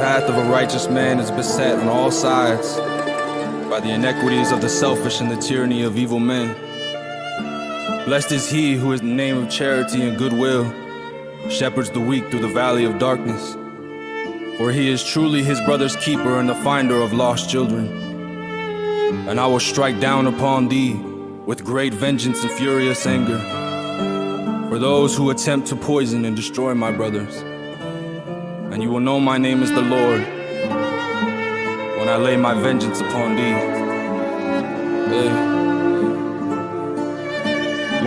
path of a righteous man is beset on all sides by the inequities of the selfish and the tyranny of evil men. Blessed is he who, in the name of charity and goodwill, shepherds the weak through the valley of darkness. For he is truly his brother's keeper and the finder of lost children. And I will strike down upon thee with great vengeance and furious anger for those who attempt to poison and destroy my brothers. And you will know my name is the Lord when I lay my vengeance upon thee.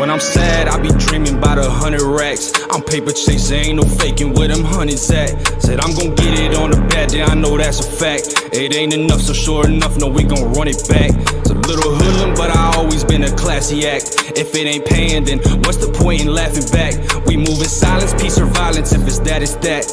When I'm sad, I be dreaming about 100 racks. I'm paper chasing, ain't no faking where them hundreds at. Said I'm gon' get it on the bad day, I know that's a fact. It ain't enough, so sure enough, no, we gon' run it back. It's a little hoodlum, but I always been a classy act. If it ain't paying, then what's the point in laughing back? We move in silence, peace or violence, if it's that, it's that.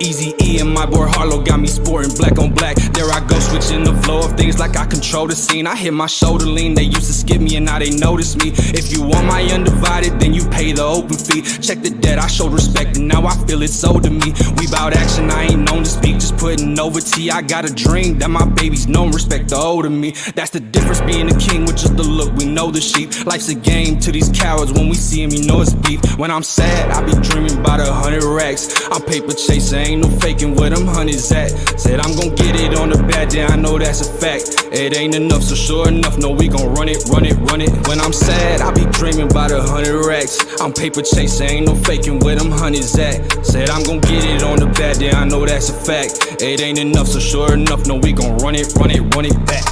Easy E and my boy Harlow got me sporting black on black. There I go, switching the flow of things like I control the scene. I hit my shoulder lean, they used to skip me and now they notice me. If you want my undivided, then you pay the open fee. Check the debt, I showed respect and now I feel it's owed to me. We bout action, I ain't known to speak, just putting over T. I got a dream that my babies know and respect the old of me. That's the difference being a king with just a look, we know the sheep. Life's a game to these cowards, when we see him you know it's beef. When I'm sad, I be dreaming about 100 racks. I'm paper chasing, ain't no faking where them hundreds at. Said I'm gon' get it on the bad day, I know that's a fact. It ain't enough, so sure enough, no, we gon' run it, run it, run it. When I'm sad, I be dreaming about 100 racks. I'm paper chasing, ain't no faking where them hundreds at. Said I'm gon' get it on the bad day, I know that's a fact. It ain't enough, so sure enough, no, we gon' run it, run it, run it back.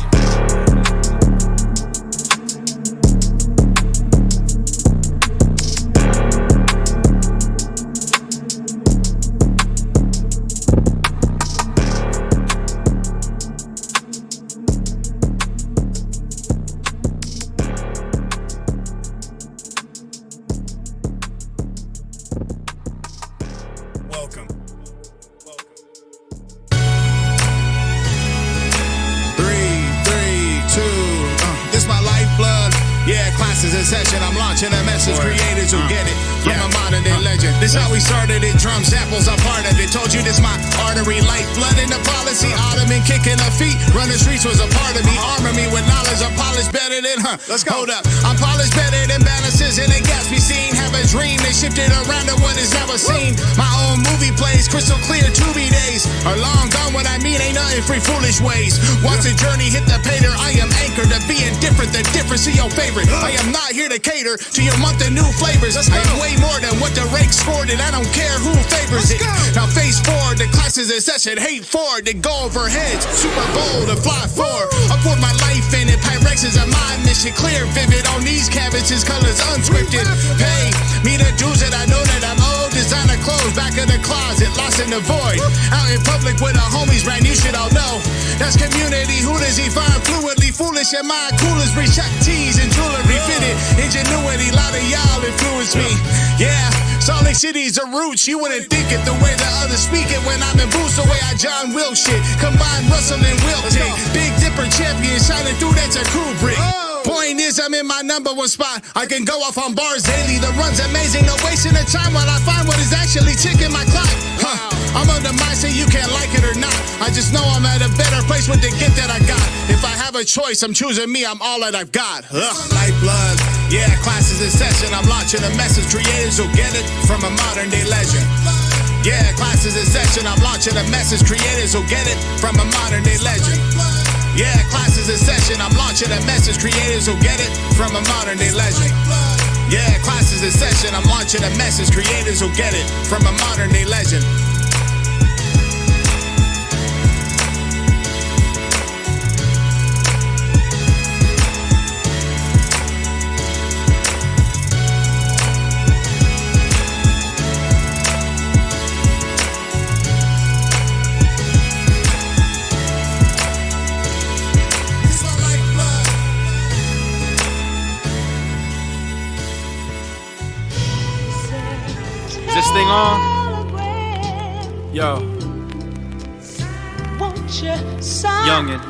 I'm launching a message, creators who get it from a modern day legend. This how we started it, drum samples are part of it. Told you this my artery, lifeblood in the policy. Ottoman kicking her feet, running streets was a part of me. Armor me with knowledge, I'm polished better than Let's go. Hold up, I'm polished better than balances and the gaps be seen. Have a dream, they shifted around to what is never seen. My own movie plays, crystal clear, 2B days are long gone. What I mean ain't nothing free, foolish ways. Once the journey hit the pater, I am anchored to being different. The difference to your favorite. I am not here to cater to your month of new flavors. I am way more than what the rake scored, and I don't care who favors it. Now face forward, the classes in session, hate forward, then go over heads. Super bold and fly forward. I poured my life in it. Pyrex is a mind mission, clear, vivid on these canvases, colors unscripted. Pay me the dues that I know that I'm old. Designer clothes, back of the closet, lost in the void. Out in public with the homies, brand you should all know. That's community. Who does he find fluidly foolish? And my coolest reach Chuck T's and jewelry fitted. Ingenuity, lot of y'all influence me. Yeah, Salt Lake City's the roots. You wouldn't think it the way the others speak it. When I'm in boots, the way I John Will shit. Combine Russell and Wilt take. Big Dipper champion shining through, that's a Kubrick. Point is, I'm in my #1 spot. I can go off on bars daily. The run's amazing, no wasting of time while I find what is actually ticking my clock. I'm on the mindset you can't like it or not. I just know I'm at a better place with the gift that I got. If I have a choice, I'm choosing me, I'm all that I've got. Lifeblood, yeah, classes in session. I'm launching a message, creators who get it from a modern day legend. Yeah, classes in session. I'm launching a message, creators who get it from a modern day legend. Yeah, classes in session. I'm launching a message, creators who get it from a modern day legend. Yeah, classes in session. I'm launching a message, creators who get it from a modern day legend. This thing on? Yo. Youngin'.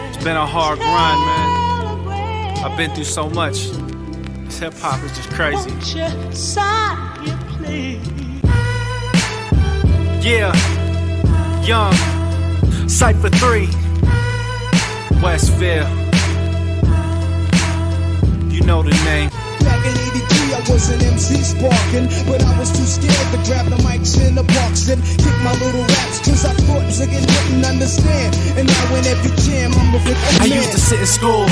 It's been a hard grind, man. I've been through so much. This hip hop is just crazy. Yeah, Young, Cypher 3, Westville. You know the name. Back in 83, I was an MC sparking, but I was too scared to grab the mics in the box and kick my little raps, cause I thought niggas wouldn't understand. And now in every jam, I'm a victim. I used to sit in school,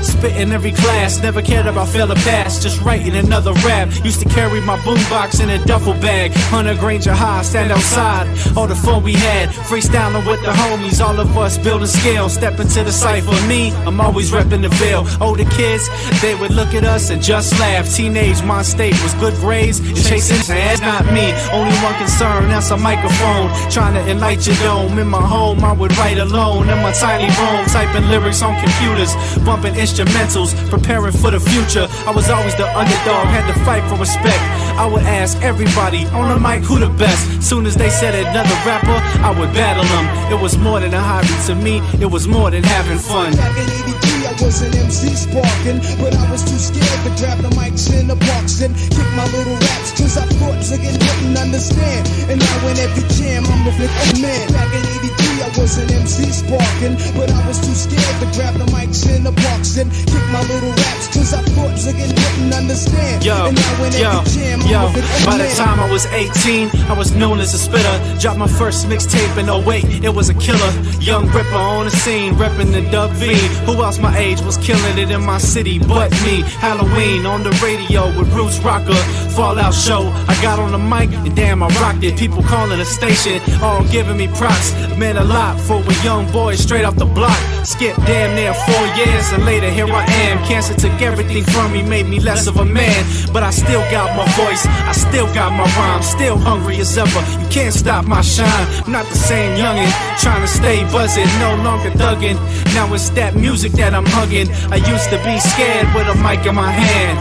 spit in every class, never cared about fail or pass, just writing another rap. Used to carry my boombox in a duffel bag, 100 Granger High, stand outside, all the fun we had, freestyling with the homies, all of us building scale, step into the cypher. Me, I'm always repping the Ville. Older kids, they would look at us and just laugh. Teenage, my state was good grades and chasing ass, not me. Only one concern, that's a microphone, trying to enlighten your dome. In my home, I would write alone in my tiny room, typing lyrics on computers, bumping instrumentals, preparing for the future. I was always the underdog, had to fight for respect. I would ask everybody on the mic who the best. Soon as they said another rapper, I would battle them. It was more than a hobby to me, it was more than having fun. Back in 83, I was an MC sparking, but I was too scared to grab the mics in the box and kick my little raps, cause I thought niggas wouldn't understand. And now in every jam, I'm a victim man. Back in 83, I was an MC sparking, but I was too scared to grab the mics in the box and kick my little raps, cause I thought niggas wouldn't understand. And now in every jam, I'm a victim by man. the time I was 18, I was known as a spitter. Dropped my first mixtape in 08, it was a killer. Young Ripper on the scene, repping the Dub V. Who else my age was killing it in my city but me? Halloween on the radio with Roots Rocker, Fallout Show. I got on the mic and damn I rocked it. People calling the station, all giving me props. Meant a lot for a young boy straight off the block. Skipped damn near 4 years and later here I am. Cancer took everything from me, made me less of a man. But I still got my voice, I still got my rhyme, still hungry as ever. You can't stop my shine. I'm not the same youngin', trying to stay buzzing, no longer thuggin'. Now it's that music that I'm hugging. I used to be scared with a mic in my hand.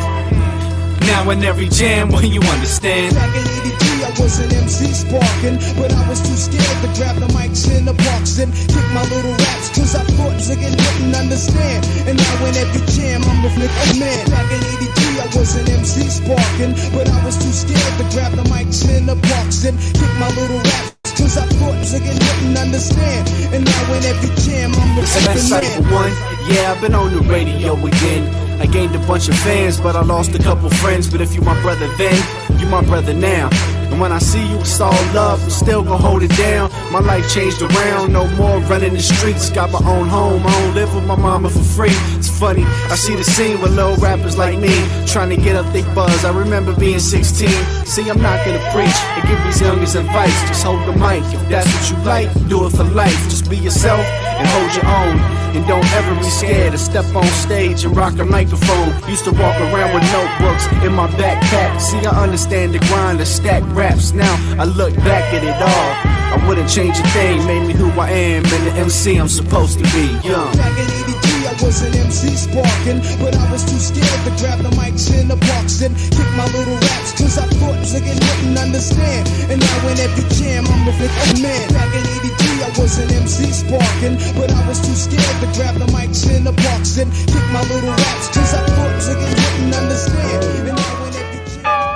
Now in every jam, well you understand. Back in 83, I was an MC sparking, but I was too scared to grab the mics in the box and kick my little raps, cause I thought niggas wouldn't understand. And now in every jam, I'm a victim man. Back in 83, I was an MC sparking, but I was too scared to grab the mics in the box and kick my little raps, cause I thought niggas wouldn't understand. And now in every jam, I'm a victim man. Yeah, I've been on the radio again. I gained a bunch of fans, but I lost a couple friends. But if you my brother then, you my brother now. And when I see you, it's all love, I'm still gon' hold it down. My life changed around, no more running the streets. Got my own home, I don't live with my mama for free. It's funny, I see the scene with little rappers like me, trying to get up thick buzz. I remember being 16. See, I'm not gonna preach and give these youngers advice. Just hold the mic, if that's what you like, do it for life. Just be yourself and hold your own. And don't ever be scared to step on stage and rock a microphone. Used to walk around with notebooks in my backpack. See, I understand the grind to stack raps. Now I look back at it all, I wouldn't change a thing. Made me who I am and the MC I'm supposed to be. Young. Back in 83, I was an MC sparking, but I was too scared to grab the mics in the box and kick my little raps, cause I thought niggas wouldn't understand. And now in every jam, I'm a victim man. Back in 83, I was an MC sparking, but I was too scared to grab the mics in the box and kick my little raps, cause I thought niggas wouldn't understand. And now in every jam.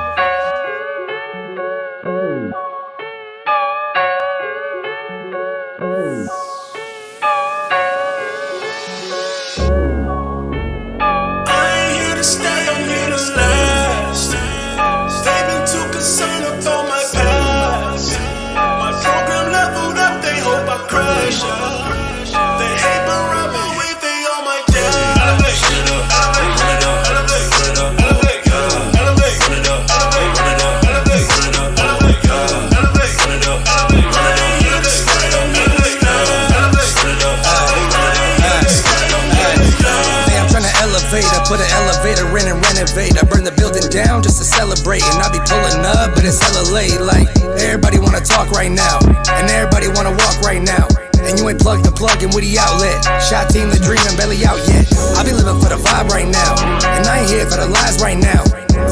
Put an elevator in and renovate. I burn the building down just to celebrate. And I be pulling up, but it's hella late. Like, everybody wanna talk right now, and everybody wanna walk right now. And you ain't plugged the plug in with the outlet. Shot team, the dreaming, barely out yet. I be living for the vibe right now, and I ain't here for the lies right now.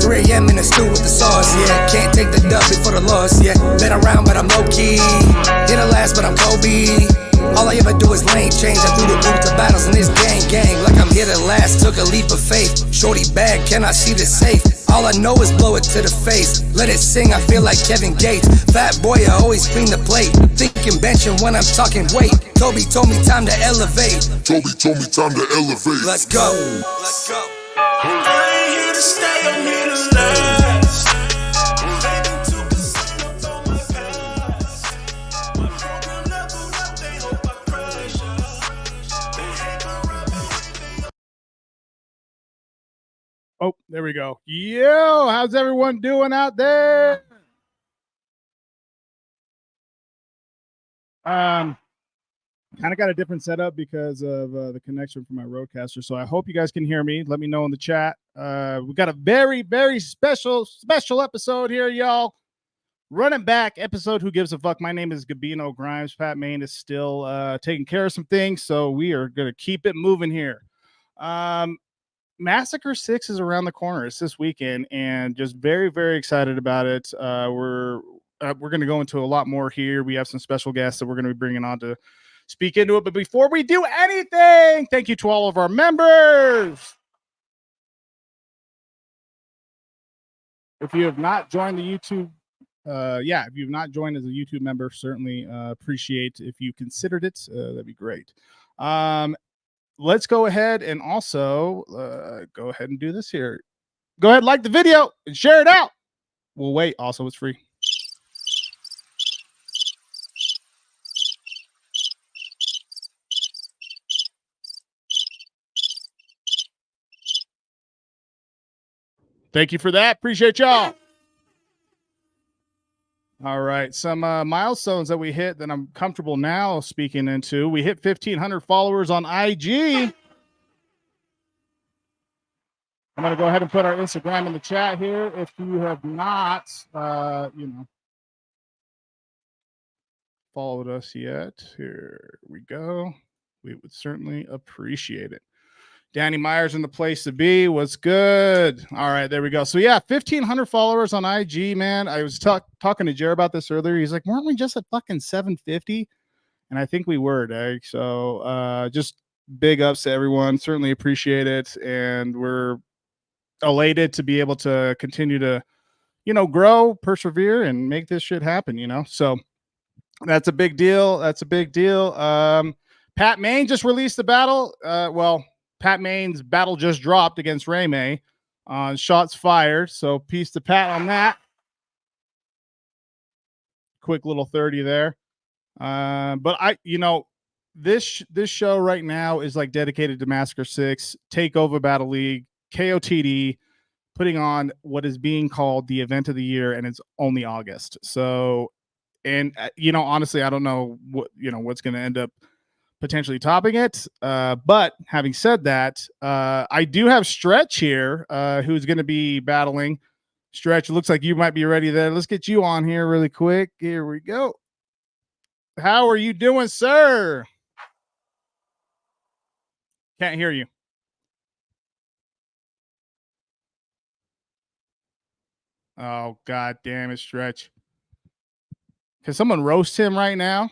3 a.m. in the stew with the sauce, yeah. Can't take the dub before the loss, yeah. Been around, but I'm low-key. Hit the last, but I'm Kobe. All I ever do is lane change. I threw the boot to battles in this gang. Like I'm here to last. Took a leap of faith. Shorty bag, can I see the safe? All I know is blow it to the face. Let it sing, I feel like Kevin Gates. Fat boy, I always clean the plate. Thinking benching when I'm talking weight. Toby told me time to elevate. Toby told me time to elevate. Let's go. Let's go. I ain't here to stay, I'm here to last. Oh, there we go. Yo, how's everyone doing out there? Kind of got a different setup because of the connection from my roadcaster. So I hope you guys can hear me. Let me know in the chat. We got a very, very special episode here, y'all. Running back episode. Who gives a fuck? My name is Gabino. Grhymes. Pat Main is still taking care of some things, so we are gonna keep it moving here. MASSacre 6 is around the corner. It's this weekend, and just very, very excited about it. We're going to go into a lot more here. We have some special guests that we're going to be bringing on to speak into it. But before we do anything, thank you to all of our members. If you have not joined the YouTube, if you've not joined as a YouTube member, certainly appreciate if you considered it. That'd be great. Let's go ahead and also go ahead and do this here. Go ahead, like the video and share it out. We'll wait. Also, it's free. Thank you for that. Appreciate y'all. All right, some milestones that we hit that I'm comfortable now speaking into. We hit 1,500 followers on IG. I'm going to go ahead and put our Instagram in the chat here. If you have not, followed us yet, here we go. We would certainly appreciate it. Danny Myers in the place to be. What's good? All right, there we go. So yeah, 1,500 followers on IG, man. I was talking to Jer about this earlier. He's like, weren't we just at fucking 750? And I think we were, Dag. So just big ups to everyone. Certainly appreciate it. And we're elated to be able to continue to, grow, persevere, and make this shit happen, So that's a big deal. That's a big deal. Pat Main just released the battle. Pat Main's battle just dropped against Ray May on shots fired. So peace to Pat on that. Quick little 30 there. But this show right now is like dedicated to MASSacre 6, Takeover Battle League, KOTD, putting on what is being called the event of the year, and it's only August. So, and honestly, I don't know what's going to end up potentially topping it. But having said that, I do have Stretch here, who's going to be battling. Stretch, it looks like you might be ready there. Let's get you on here really quick. Here we go. How are you doing, sir? Can't hear you. Oh, God damn it, Stretch. Can someone roast him right now?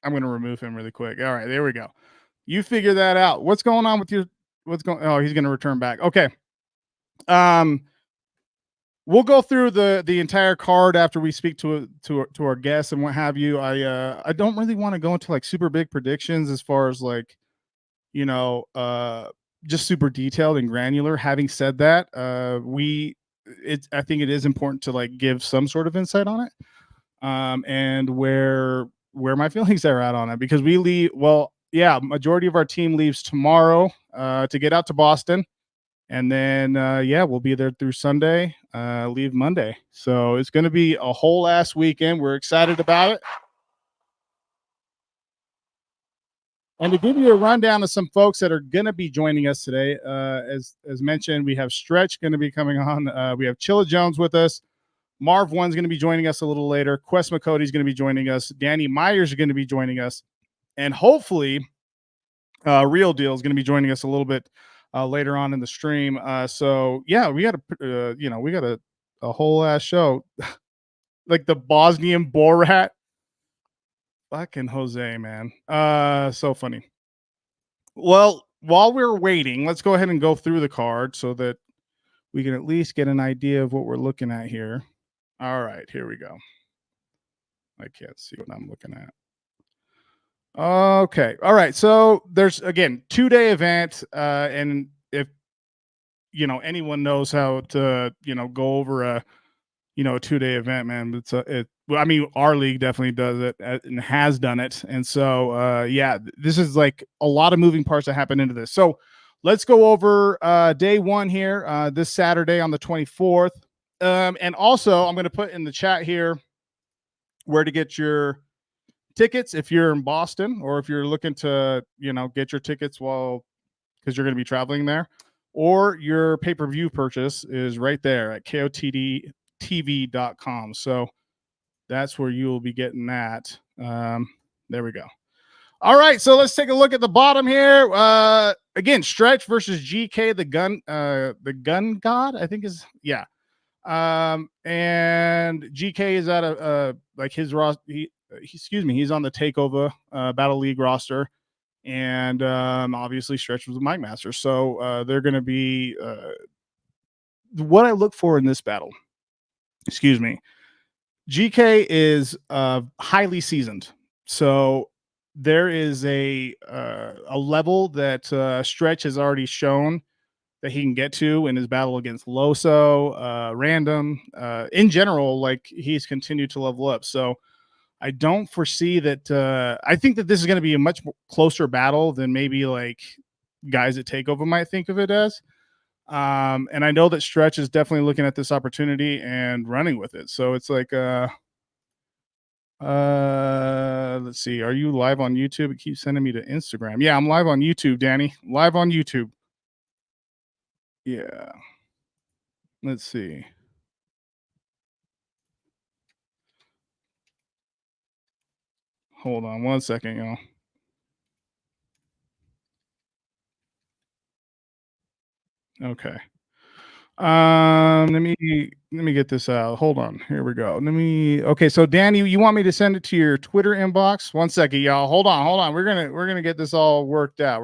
I'm going to remove him really quick. All right, there we go. You figure that out. What's going on with oh, he's going to return back. Okay. We'll go through the entire card after we speak to our guests and what have you. I don't really want to go into like super big predictions as far as like, just super detailed and granular. Having said that, I think it is important to like give some sort of insight on it. And where my feelings are at on it, because we leave. Well, yeah, majority of our team leaves tomorrow to get out to Boston, and then we'll be there through Sunday, leave Monday. So it's going to be a whole ass weekend. We're excited about it. And to give you a rundown of some folks that are going to be joining us today, as mentioned, we have Stretch going to be coming on. We have Chilla Jones with us. Marv One's going to be joining us a little later. Quest McCody is going to be joining us. Danny Myers is going to be joining us. And hopefully, Real Deal is going to be joining us a little bit later on in the stream. So, yeah, we got a whole ass show. Like the Bosnian Borat. Fucking Jose, man. So funny. Well, while we're waiting, let's go ahead and go through the card so that we can at least get an idea of what we're looking at here. All right, here we go. I can't see what I'm looking at. Okay. All right. So there's again 2-day event, and if anyone knows how to go over a 2-day event, man, well, I mean, our league definitely does it and has done it, and so yeah, this is like a lot of moving parts that happen into this. So let's go over day one here, this Saturday on the 24th, and also I'm going to put in the chat here where to get your tickets if you're in Boston, or if you're looking to get your tickets because you're going to be traveling there, or your pay-per-view purchase is right there at kotd.tv.com. So that's where you will be getting that. There we go. All right, so let's take a look at the bottom here. Again, Stretch versus GK, the gun god, I think is, yeah. And GK is at a like his roster. He's on the Takeover Battle League roster, and obviously Stretch was a mic master. So they're going to be what I look for in this battle. Excuse me. GK is highly seasoned, so there is a level that Stretch has already shown that he can get to in his battle against Loso, Random. In general, like, he's continued to level up. So I don't foresee that. I think that this is going to be a much closer battle than maybe like guys at Takeover might think of it as. And I know that Stretch is definitely looking at this opportunity and running with it. So it's like, let's see. Are you live on YouTube? It keeps sending me to Instagram. Yeah, I'm live on YouTube, Danny. Live on YouTube. Yeah. Let's see. Hold on one second, y'all. Okay. Let me get this out. Hold on. Here we go. Okay, so Danny, you want me to send it to your Twitter inbox? One second, y'all. Hold on. We're gonna get this all worked out.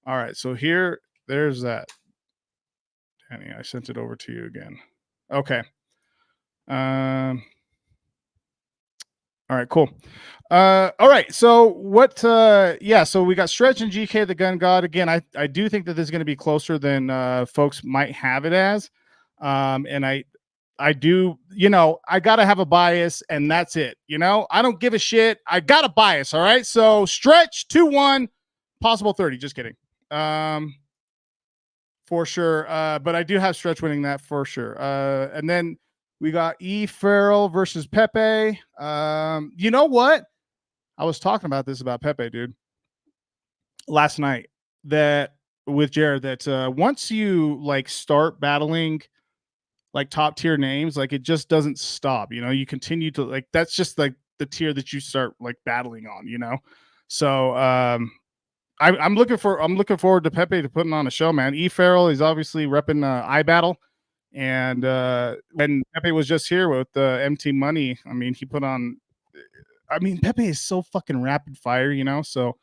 All right, so there's that. Danny, I sent it over to you again. Okay. All right, cool. All right, so what so we got Stretch and GK, the gun god. Again, I do think that this is going to be closer than folks might have it as. And I do, I gotta have a bias, and that's it. I don't give a shit. I got a bias. All right. So Stretch 2-1, possible 30. Just kidding. For sure. But I do have Stretch winning that for sure. And then we got E. Farrell versus Pepe. You know what? I was talking about this about Pepe, dude, last night, that with Jared, that once you like start battling like top tier names, like, it just doesn't stop. You continue to, like, that's just like the tier that you start like battling on. So I'm looking forward to Pepe to putting on a show, man. E. Farrell is obviously repping iBattle. And when Pepe was just here with MT Money, I mean, he put on. I mean, Pepe is so fucking rapid fire, So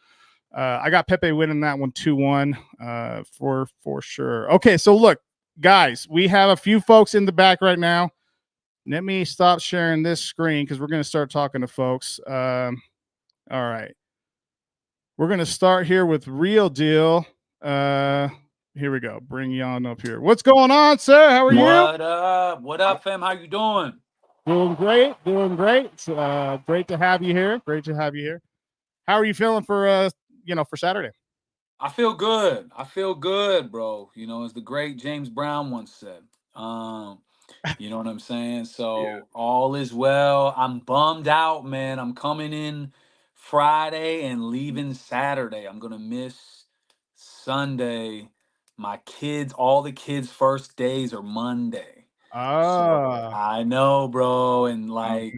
I got Pepe winning that one 2-1 for sure. Okay, so look, guys, we have a few folks in the back right now. Let me stop sharing this screen because we're going to start talking to folks. All right, we're going to start here with Real Deal. Here we go. Bring you on up here. What's going on, sir? How are you? What up? What up, fam? How you doing? Doing great. It's great to have you here. How are you feeling for for Saturday? I feel good. Bro. As the great James Brown once said. You know what I'm saying? So Yeah. all is well. I'm bummed out, man. I'm coming in Friday and leaving Saturday. I'm gonna miss Sunday. All the kids' first days are Monday. So I know, bro. And like,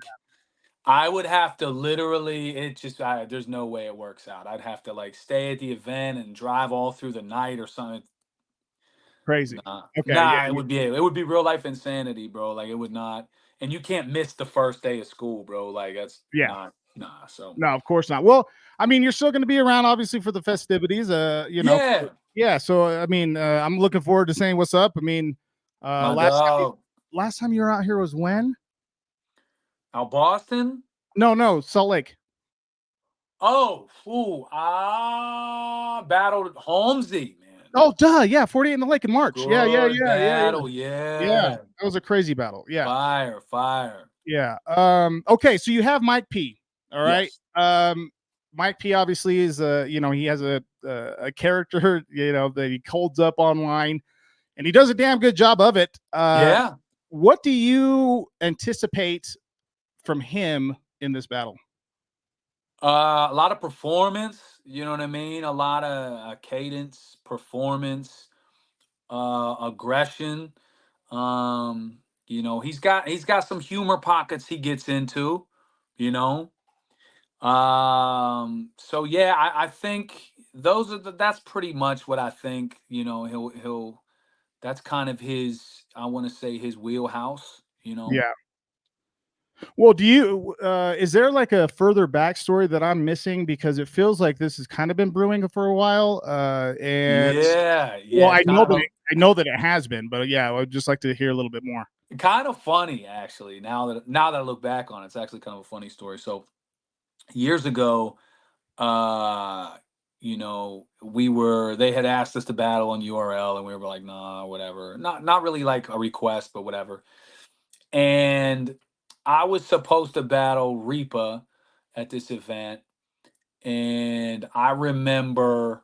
I would have to literally, there's no way it works out. I'd have to like stay at the event and drive all through the night or something. Crazy. Nah, Okay. Yeah. it would be real life insanity, bro. Like, it would not, and you can't miss the first day of school, bro. Like, that's Yeah. not, nah. So No, of course not. Well, I mean, you're still going to be around, obviously, for the festivities. yeah. Yeah, so I mean, I'm looking forward to saying what's up. I mean, My last time dog. last time you were out here was when? Out Boston? No, Salt Lake. Oh, battled Holmesy, man. Oh, duh, yeah, 48 in the Lake in March. Good Yeah. battle, Yeah, yeah. that was a crazy battle. Yeah, Fire. yeah. Okay, so you have Mike P. All right. Yes. Mike P. obviously is he has a character that he holds up online, and he does a damn good job of it. Yeah. What do you anticipate from him in this battle? A lot of performance, you know what I mean? A lot of cadence, performance, aggression. He's got some humor pockets he gets into, you know. So yeah, I think that's pretty much what I think, he'll that's kind of his, I want to say, his wheelhouse, you know. Yeah. Well, do you is there like a further backstory that I'm missing, because it feels like this has kind of been brewing for a while, and Yeah, well, it's I know that it has been, but yeah, I would just like to hear a little bit more. kind of funny actually. Now that I look back on it, it's actually kind of a funny story. So years ago, uh they had asked us to battle on URL, and we were like, nah, whatever. Not really like a request, but whatever. And I was supposed to battle Reaper at this event, and I remember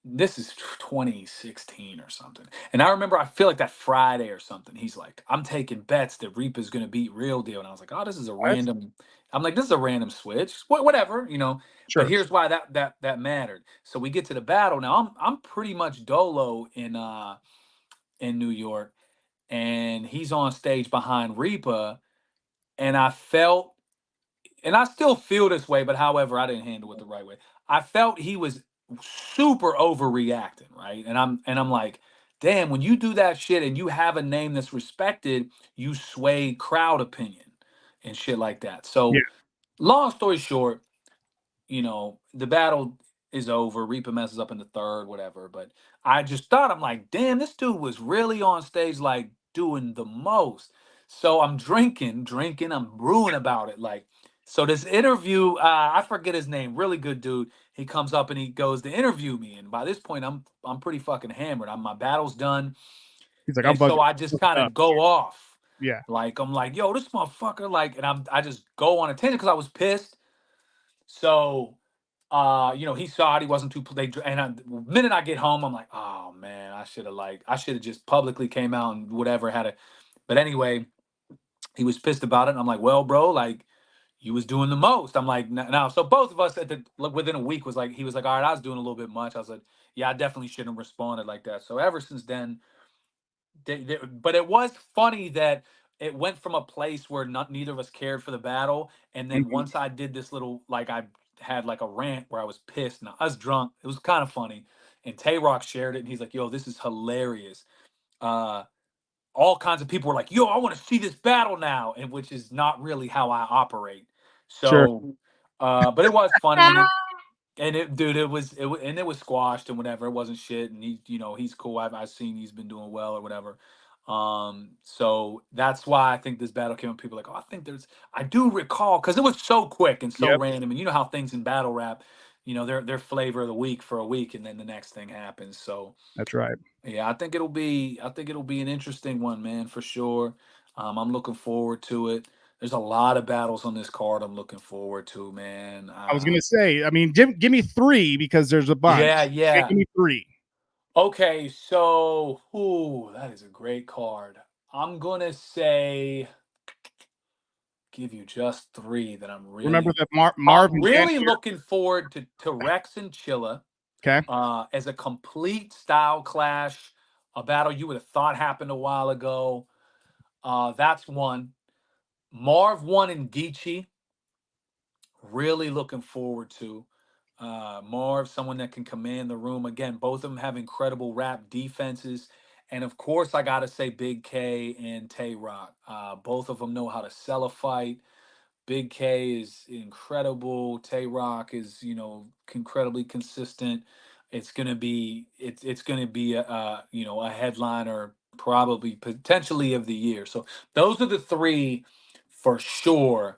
this is 2016 or something. And I remember, I feel like that Friday or something, he's like, I'm taking bets that Reaper's gonna beat Real Deal. And I was like, oh, this is a What? random, I'm like, this is a random switch. Whatever, But Sure. here's why that mattered. So we get to the battle. Now I'm pretty much dolo in New York, and he's on stage behind Reaper, and I felt, and I still feel this way, but however, I didn't handle it the right way. I felt he was super overreacting, right? And I'm like, damn, when you do that shit and you have a name that's respected, you sway crowd opinion and shit like that. Yeah. So, long story short, the battle is over. Reaper messes up in the third, whatever. But I just thought, I'm like, damn, this dude was really on stage, like doing the most. So I'm drinking, I'm brewing about it. Like, so this interview, I forget his name, really good dude. He comes up and he goes to interview me. And by this point, I'm pretty fucking hammered. My battle's done. He's like, I'm And so buzzing I just kind up. of go off. Yeah. Like, I'm like, yo, this motherfucker, like, and I just go on a tangent because I was pissed. So he saw it. He wasn't too. The minute I get home, I'm like, oh man, I should have just publicly came out and whatever had it. But anyway, he was pissed about it. And I'm like, well, bro, like you was doing the most. I'm like, now, so both of us within a week was like, he was like, all right, I was doing a little bit much. I was like, yeah, I definitely shouldn't have responded like that. So ever since then, but it was funny that it went from a place where neither of us cared for the battle, and then Mhm. once I did this little, like, I had like a rant where I was pissed and I was drunk. It was kind of funny, and Tay Rock shared it, and he's like, "Yo, this is hilarious." Uh, all kinds of people were like, "Yo, I want to see this battle now," and which is not really how I operate. Sure. So, but it was funny. And it was squashed and whatever. It wasn't shit, and he's cool. I've seen he's been doing well or whatever. So that's why I think this battle came up. People like, oh, I do recall, because it was so quick and so Yep. random, and you know how things in battle rap, they're flavor of the week for a week, and then the next thing happens. So That's right. yeah, I think it'll be an interesting one, man, for sure. I'm looking forward to it. There's a lot of battles on this card I'm looking forward to, man. I was gonna say, I mean, give me three, because there's a Yeah, bunch. Okay, yeah. give me three. Okay, so that is a great card. I'm gonna say, give you just three that I'm Remember really that I'm Marvin Jan really here. looking forward to Rex and Chilla, Okay. as a complete style clash, a battle you would have thought happened a while ago. That's one. Marv one and Geechee, really looking forward to. Marv, someone that can command the room. Again, both of them have incredible rap defenses. And of course, I got to say Big K and Tay Rock. Both of them know how to sell a fight. Big K is incredible. Tay Rock is, incredibly consistent. it's gonna be it's gonna be a you know, a headliner probably potentially of the year. So those are the three for sure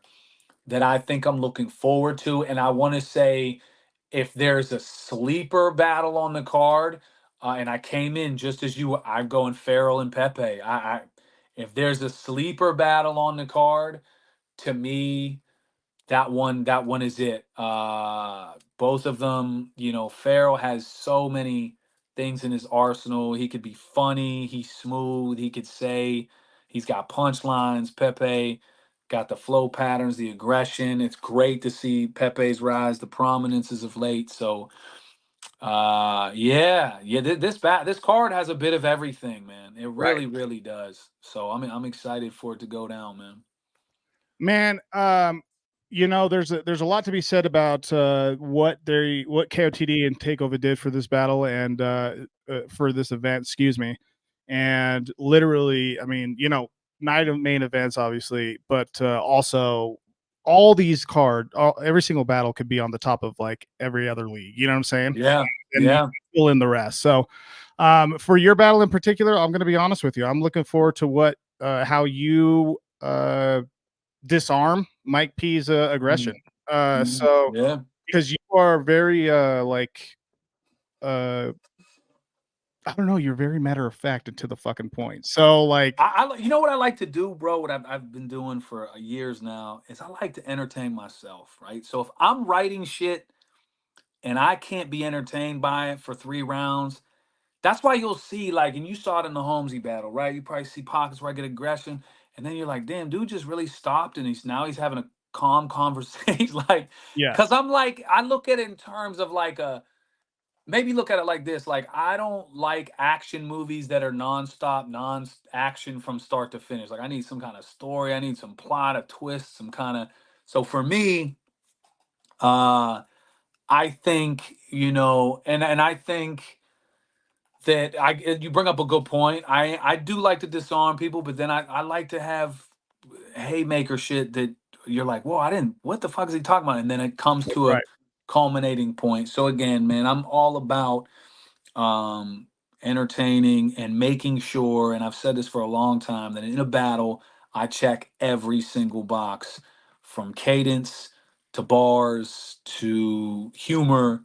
that I think I'm looking forward to. And I want to say if there's a sleeper battle on the card, and I came in just as you, I'm going Farrell and Pepe. If there's a sleeper battle on the card, to me, that one is it. Both of them, you know, Farrell has so many things in his arsenal. He could be funny, he's smooth, he could say, he's got punchlines. Pepe got the flow patterns, the aggression. It's great to see Pepe's rise to prominence as of late. So yeah, this card has a bit of everything, man. It Right. really does. So I'm excited for it to go down, man. Man, you know, there's a lot to be said about what KOTD and Takeover did for this battle and for this event, excuse me. And literally, I mean, you know, night of main events, obviously, but also all these every single battle could be on the top of like every other league. You know what I'm saying? Yeah, And you yeah. fill in the rest. So, for your battle in particular, I'm going to be honest with you. I'm looking forward to how you disarm Mike P's aggression. So Yeah. because you are very like uh I don't know, you're very matter of fact and to the fucking point. So like You know what I like to do, bro? What I've been doing for years now is I like to entertain myself, right? So if I'm writing shit and I can't be entertained by it for 3 rounds, that's why you'll see like, and you saw it in the Holmesy battle, right? You probably see pockets where I get aggression, and then you're like, damn, dude just really stopped, and he's having a calm conversation, like, because yes. I'm like, I look at it in terms of like a maybe look at it like this, like I don't like action movies that are nonstop non action from start to finish. Like I need some kind of story, I need some plot, a twist, some kind of. So for me, uh I think, you know, and I think that you bring up a good point. I do like to disarm people, but then I like to have haymaker shit that you're like, whoa, I didn't, what the fuck is he talking about? And then it comes to a Right. culminating point. So again, man, I'm all about um entertaining and making sure, and I've said this for a long time, that in a battle I check every single box, from cadence to bars to humor,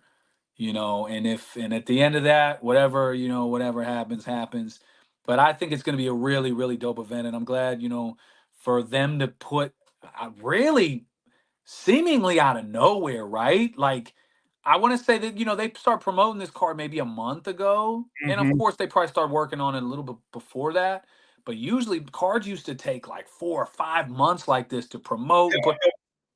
you know. And at the end of that, whatever, you know, whatever happens. But I think it's going to be a really dope event, and I'm glad, you know, for them to put really seemingly out of nowhere, right? Like, I want to say that, you know, they start promoting this card maybe a month ago. And of Mhm. course, they probably started working on it a little bit before that. But usually, cards used to take like 4 or 5 months like this to promote and put.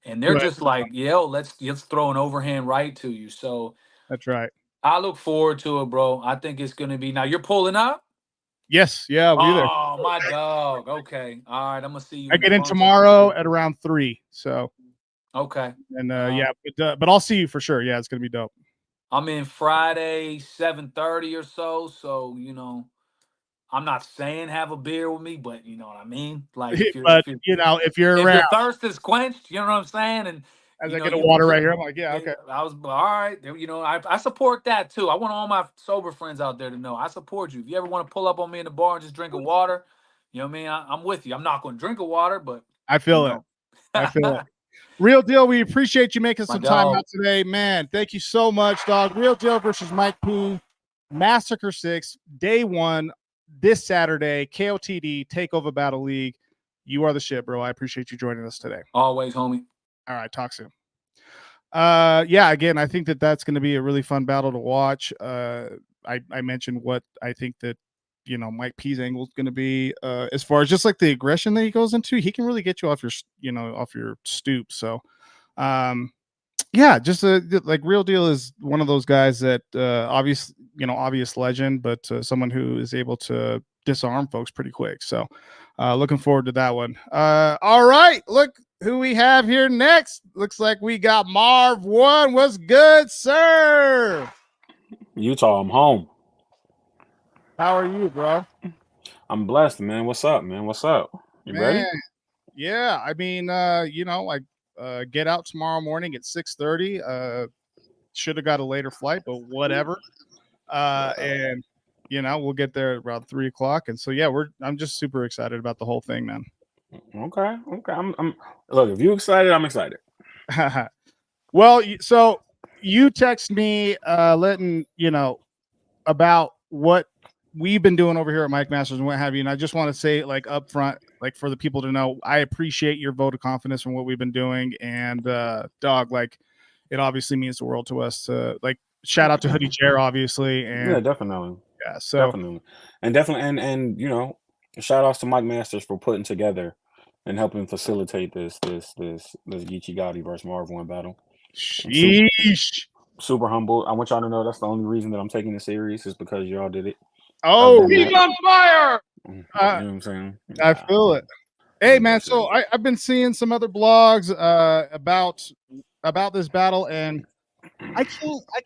And they're Right. just like, yo, let's throw an overhand right to you. So That's right. I look forward to it, bro. I think it's going to be. Now, you're pulling up? Yes, yeah, I'll be there. Oh, my dog. Okay. All right. I'm going to see you I in the get in function. tomorrow at around 3. So Okay. and Uh, yeah, but I'll see you for sure. Yeah, it's gonna be dope. I'm in Friday 7:30 or so. So, you know, I'm not saying have a beer with me, but you know what I mean. Like if you're But if you you know, if you're if around, your thirst is quenched, you know what I'm saying, and as you I know get a you water just right here, I'm like, yeah, yeah, okay. I was all right. You know, I support that too. I want all my sober friends out there to know I support you. If you ever want to pull up on me in the bar and just drink a water, you know what I mean. I'm with you. I'm not going to drink a water, but I you feel it. know, I feel it. Real deal. We appreciate you making my some time out dog. today, man. Thank you so much, dog. Real deal versus Mike P. MASSacre 6, day 1, this Saturday. KOTD Takeover Battle League. You are the shit, bro. I appreciate you joining us today. Always, homie. All right, talk soon. Yeah, again, I think that's going to be a really fun battle to watch. I mentioned what I think that, you know, Mike P's angle is going to be, as far as just like the aggression that he goes into. He can really get you off your, you know, off your stoop. So um yeah, just like Real Deal is one of those guys that obvious legend, but someone who is able to disarm folks pretty quick. So looking forward to that one. All right, look who we have here next. Looks like we got Marv One. What's good, sir? Utah, I'm home. How are you, bro? I'm blessed, man. What's up, man? What's up? You Man, ready? yeah, I mean, you know, like get out tomorrow morning at 6:30. should have got a later flight, but whatever. And we'll get there around 3 o'clock. And so yeah, I'm just super excited about the whole thing, man. Okay. I'm look, if you excited, I'm excited. Well, so you text me letting about what we've been doing over here at Mike Masters and what have you. And I just want to say, like, up front, like, for the people to know, I appreciate your vote of confidence from what we've been doing. And dog, like, it obviously means the world to us. Like, shout out to Hoodie Chair, obviously. And Yeah, definitely. yeah, so Definitely, and shout outs to Mike Masters for putting together and helping facilitate this Geechee Gotti versus Marvel battle. sheesh. Super humble. I want y'all to know that's the only reason that I'm taking it serious is because y'all did it. Oh, he's on fire. You know what I'm saying? I feel it. Hey, man, so I've been seeing some other blogs about this battle, and I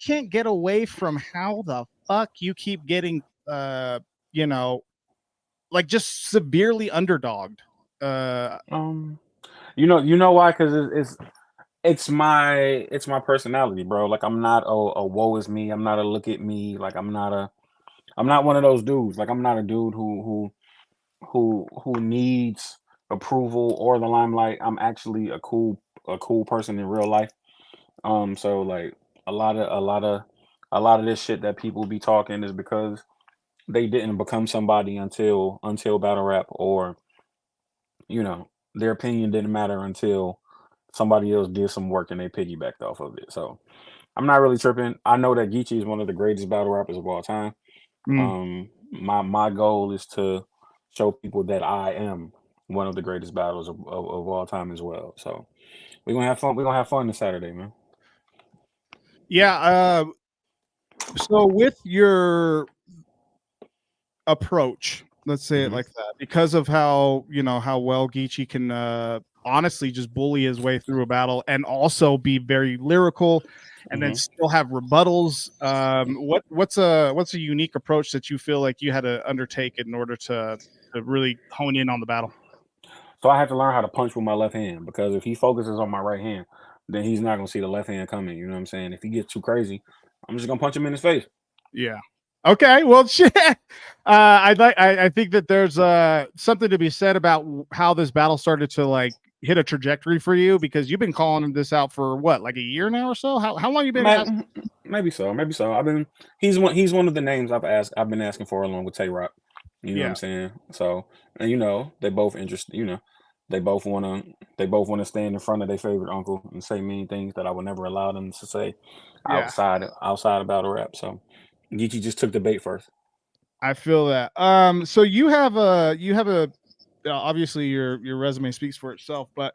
can't get away from how the fuck you keep getting like, just severely underdogged. You know why? Because it's my personality, bro. Like, I'm not a woe is me. I'm not a look at me. Like, I'm not one of those dudes. Like, I'm not a dude who needs approval or the limelight. I'm actually a cool person in real life. So, like, a lot of this shit that people be talking is because they didn't become somebody until battle rap, or their opinion didn't matter until somebody else did some work and they piggybacked off of it. So I'm not really tripping. I know that Geechee is one of the greatest battle rappers of all time. My goal is to show people that I am one of the greatest battles of all time as well. So we're gonna have fun. We're gonna have fun this Saturday, man. Yeah. So with your approach, let's say it like that, because of how how well Geechee can honestly just bully his way through a battle and also be very lyrical, and then still have rebuttals. What's a unique approach that you feel like you had to undertake in order to really hone in on the battle? So I have to learn how to punch with my left hand, because if he focuses on my right hand, then he's not gonna see the left hand coming. You know what I'm saying? If he gets too crazy, I'm just gonna punch him in his face. Yeah. Okay. Well, shit. I think that there's something to be said about how this battle started to, like, hit a trajectory for you, because you've been calling this out for what, like a year now or so? How long you been? Maybe so. He's one of the names I've been asking for, along with Tay Rock. You know what I'm saying? So, and they both interested. They both wanna stand in front of their favorite uncle and say mean things that I would never allow them to say outside of battle rap. So Geechee just took the bait first. I feel that. So you have a obviously your resume speaks for itself, but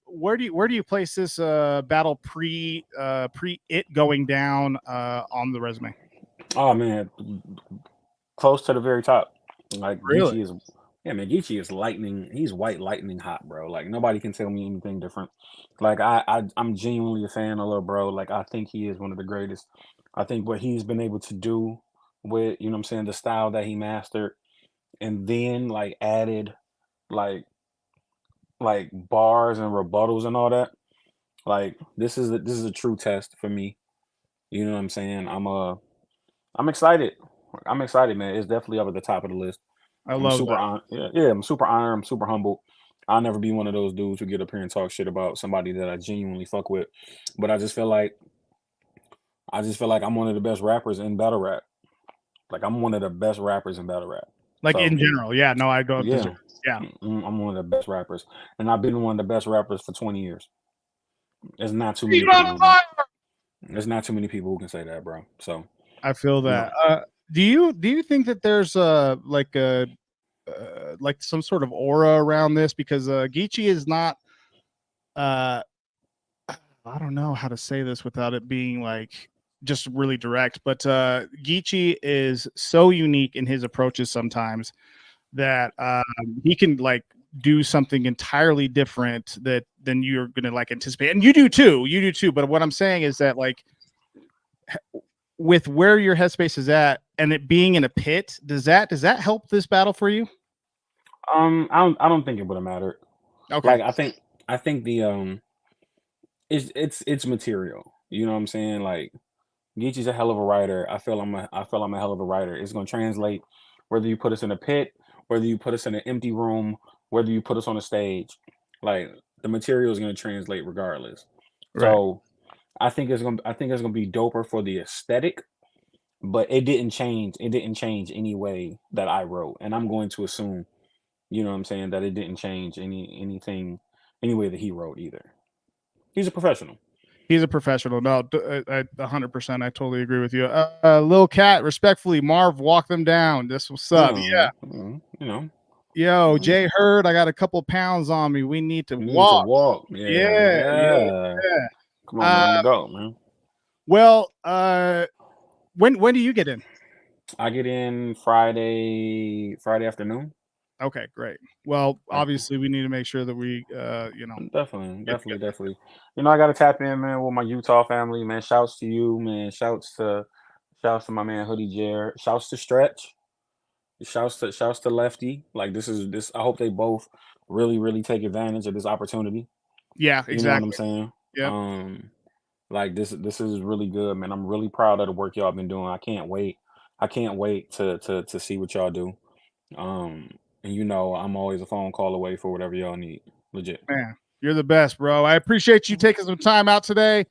where do you place this battle pre it going down on the resume? Oh man, close to the very top. Like, Really? Geechee is lightning. He's white lightning hot, bro. Like, nobody can tell me anything different. Like, I'm genuinely a fan of little bro. Like, I think he is one of the greatest. I think what he's been able to do with, what I'm saying, the style that he mastered, and then, like, added like bars and rebuttals and all that. Like, this is a true test for me. You know what I'm saying? I'm excited. I'm excited, man. It's definitely up at the top of the list. I I'm love super that. honored. Yeah, I'm super honored. I'm super humbled. I'll never be one of those dudes who get up here and talk shit about somebody that I genuinely fuck with. But I just feel like I'm one of the best rappers in battle rap. Like, I'm one of the best rappers in battle rap. Like, So in general, yeah. No, I don't yeah, deserve. Yeah. I'm one of the best rappers, and I've been one of the best rappers for 20 years. There's not too many people. There's not too many people who can say that, bro. So I feel that. Do you think that there's like some sort of aura around this, because Geechee is not I don't know how to say this without it being, like, just really direct, but Geechee is so unique in his approaches sometimes that he can, like, do something entirely different than you're gonna, like, anticipate, and you do too. But what I'm saying is that, like, with where your headspace is at and it being in a pit, does that help this battle for you? I don't think it would have mattered. Okay. Like, I think the it's material. You know what I'm saying? Like Geechee's a hell of a writer. I feel I'm a hell of a writer. It's gonna translate whether you put us in a pit, whether you put us in an empty room, whether you put us on a stage. Like the material is gonna translate regardless. Right. So I think it's gonna be doper for the aesthetic, but it didn't change. It didn't change any way that I wrote, and I'm going to assume, you know what I'm saying, that it didn't change anything any way that he wrote either. He's a professional. He's a professional. No, 100%. I totally agree with you. Lil Cat, respectfully, Marv, walk them down. This what's up. Yeah. You know, Yo, Jay Hurd, I got a couple pounds on me. We need to you need to walk. walk. Yeah. Come on, man. I'm gonna go, man. Well, when do you get in? I get in Friday afternoon. Okay, great. Well, obviously we need to make sure that we Definitely. You know, I gotta tap in, man, with my Utah family, man. Shouts to you, man. Shouts to my man Hoodie Jer. Shouts to Stretch. Shouts to Lefty. Like this. I hope they both really take advantage of this opportunity. Yeah, You know what I'm exactly. saying? Yeah. Like this is really good, man. I'm really proud of the work y'all been doing. I can't wait to see what y'all do. And you know, I'm always a phone call away for whatever y'all need. Legit. Man, you're the best, bro. I appreciate you taking some time out today.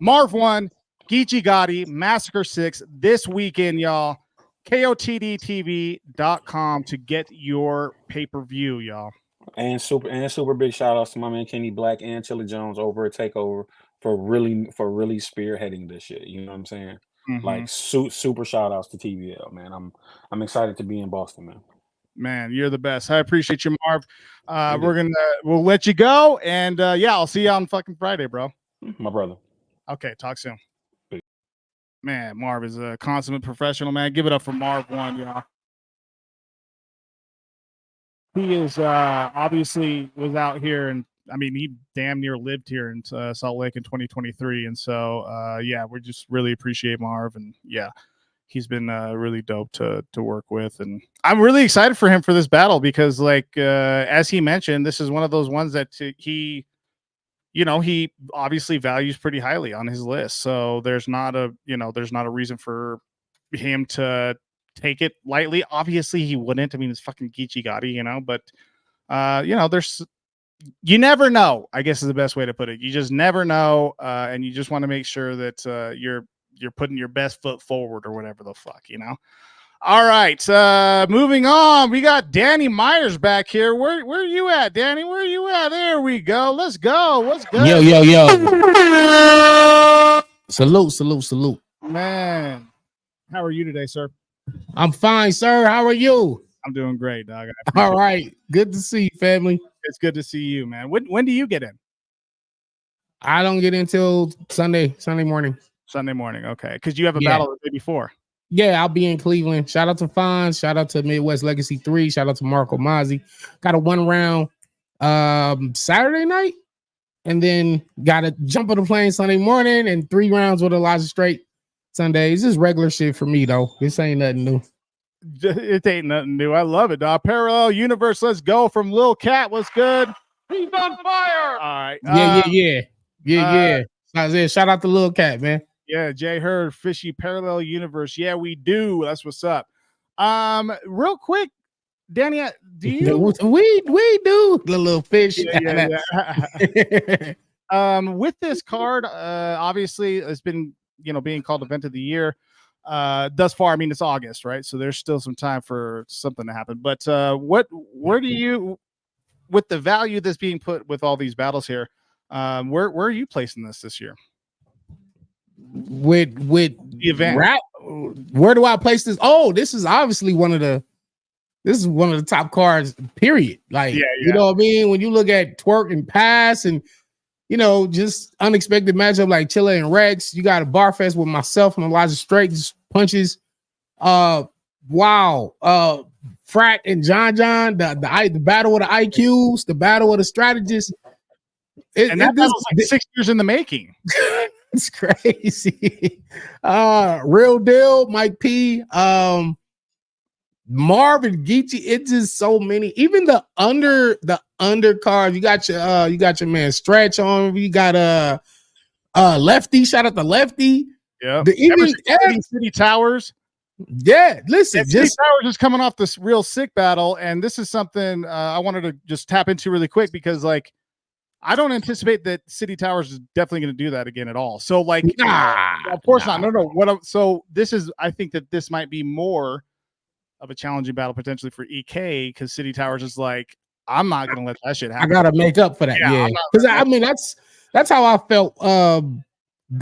Marv 1, Geechee Gotti, MASSacre 6 this weekend, y'all. kotdtv.com to get your pay-per-view, y'all. And super big shout outs to my man Kenny Black and Chili Jones over at Takeover for really spearheading this shit. You know what I'm saying? Like super shout outs to TVL, man. I'm excited to be in Boston, man. Man, you're the best. I appreciate you, Marv. We'll let you go, and I'll see you on fucking Friday, bro. My brother. Okay, talk soon. Peace. Man, Marv is a consummate professional, man. Give it up for Marv 1, y'all. He is obviously was out here, and I mean, he damn near lived here in Salt Lake in 2023, and so we just really appreciate Marv, and he's been really dope to work with, and I'm really excited for him for this battle because, like, as he mentioned, this is one of those ones that he obviously values pretty highly on his list. So there's not a reason for him to take it lightly. Obviously, he wouldn't. I mean, it's fucking Geechee Gotti, but you never know, I guess is the best way to put it. You just never know, and you just want to make sure that you're putting your best foot forward or whatever the fuck, All right, moving on. We got Danny Myers back here. Where are you at, Danny? Where are you at? There we go. Let's go. What's good? Yo. Salute. Man, how are you today, sir? I'm fine, sir. How are you? I'm doing great, dog. All right. Good to see you, family. It's good to see you, man. When do you get in? I don't get in till Sunday morning. Sunday morning, okay. Because you have a battle the day before. Yeah, I'll be in Cleveland. Shout out to Fonz. Shout out to Midwest Legacy 3. Shout out to Marco Mazzi. Got a 1 round Saturday night, and then got to jump on the plane Sunday morning, and 3 rounds with Elijah Straight Sunday. It's just regular shit for me, though. This ain't nothing new. It ain't nothing new. I love it, dog. Parallel Universe. Let's go from Lil Cat. What's good? He's on fire. All right. Yeah. Shout out to Lil Cat, man. Yeah, Jay Hurd, Fishy Parallel Universe. Yeah, we do. That's what's up. Real quick, Danny, do you? We do the little fish. Yeah. With this card, obviously, it's been being called Event of the Year. Thus far, I mean, it's August, right? So there's still some time for something to happen. But where do you, with the value that's being put with all these battles here, where are you placing this year? With the event, where do I place this? Oh, this is obviously one of the top cards, period. Like, you know what I mean? When you look at Twerk and Pass and just unexpected matchup like Chile and Rex, you got a bar fest with myself and Elijah Straight, just punches. Frack and John, the battle of the IQs, the battle of the strategists. And that was like 6 years in the making. It's crazy. Real deal, Mike P. Marvin Geechee. It's just so many. Even the undercard. You got your man Stretch on. You got Lefty, shout out to Lefty. Yeah. Even City Towers. Yeah, listen, City Towers is coming off this real sick battle, and this is something I wanted to just tap into really quick because, like, I don't anticipate that City Towers is definitely going to do that again at all. So, like, of course not. No. So this is, I think that this might be more of a challenging battle potentially for EK because City Towers is like, I'm not going to let that shit happen. I got to make up for that. Yeah, because I mean that's how I felt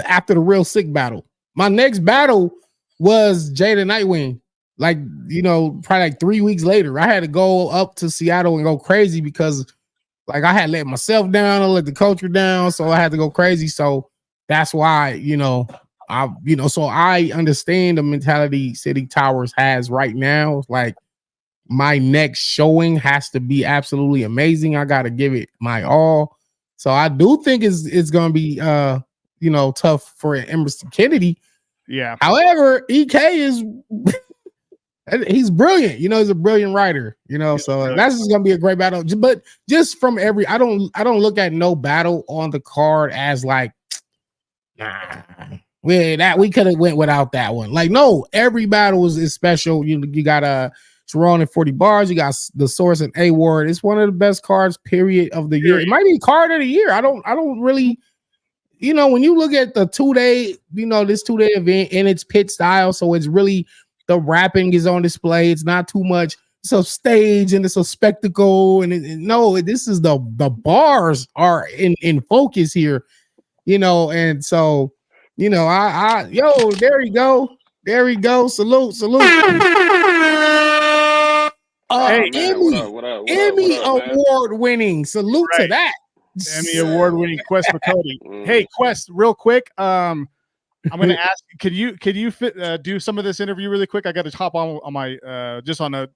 after the real sick battle. My next battle was Jada Nightwing. Like, you know, probably like 3 weeks later, I had to go up to Seattle and go crazy because, like, I had let myself down, I let the culture down, so I had to go crazy. So that's why, so I understand the mentality City Towers has right now. Like, my next showing has to be absolutely amazing. I got to give it my all. So I do think it's going to be tough for Emerson Kennedy. Yeah. However, EK is he's brilliant. You know, he's a brilliant writer. You know, so that's just gonna be a great battle. But just from I don't look at no battle on the card as like, we could have went without that one. Like, no, every battle is special. You got Sharon and 40 bars. You got the Source and A Ward. It's one of the best cards, period, of the year. It might be card of the year. I don't really. You know, when you look at the 2-day, this 2-day event and its pit style, so it's really the rapping is on display. It's not too much. It's a stage and it's a spectacle. And this is the bars are in focus here, and so, there you go. There we go. Salute. Emmy award winning. Salute to that. Emmy award-winning Quest for Cody. Hey, Quest, real quick. I'm going to ask, could you do some of this interview really quick? I got to hop on my just on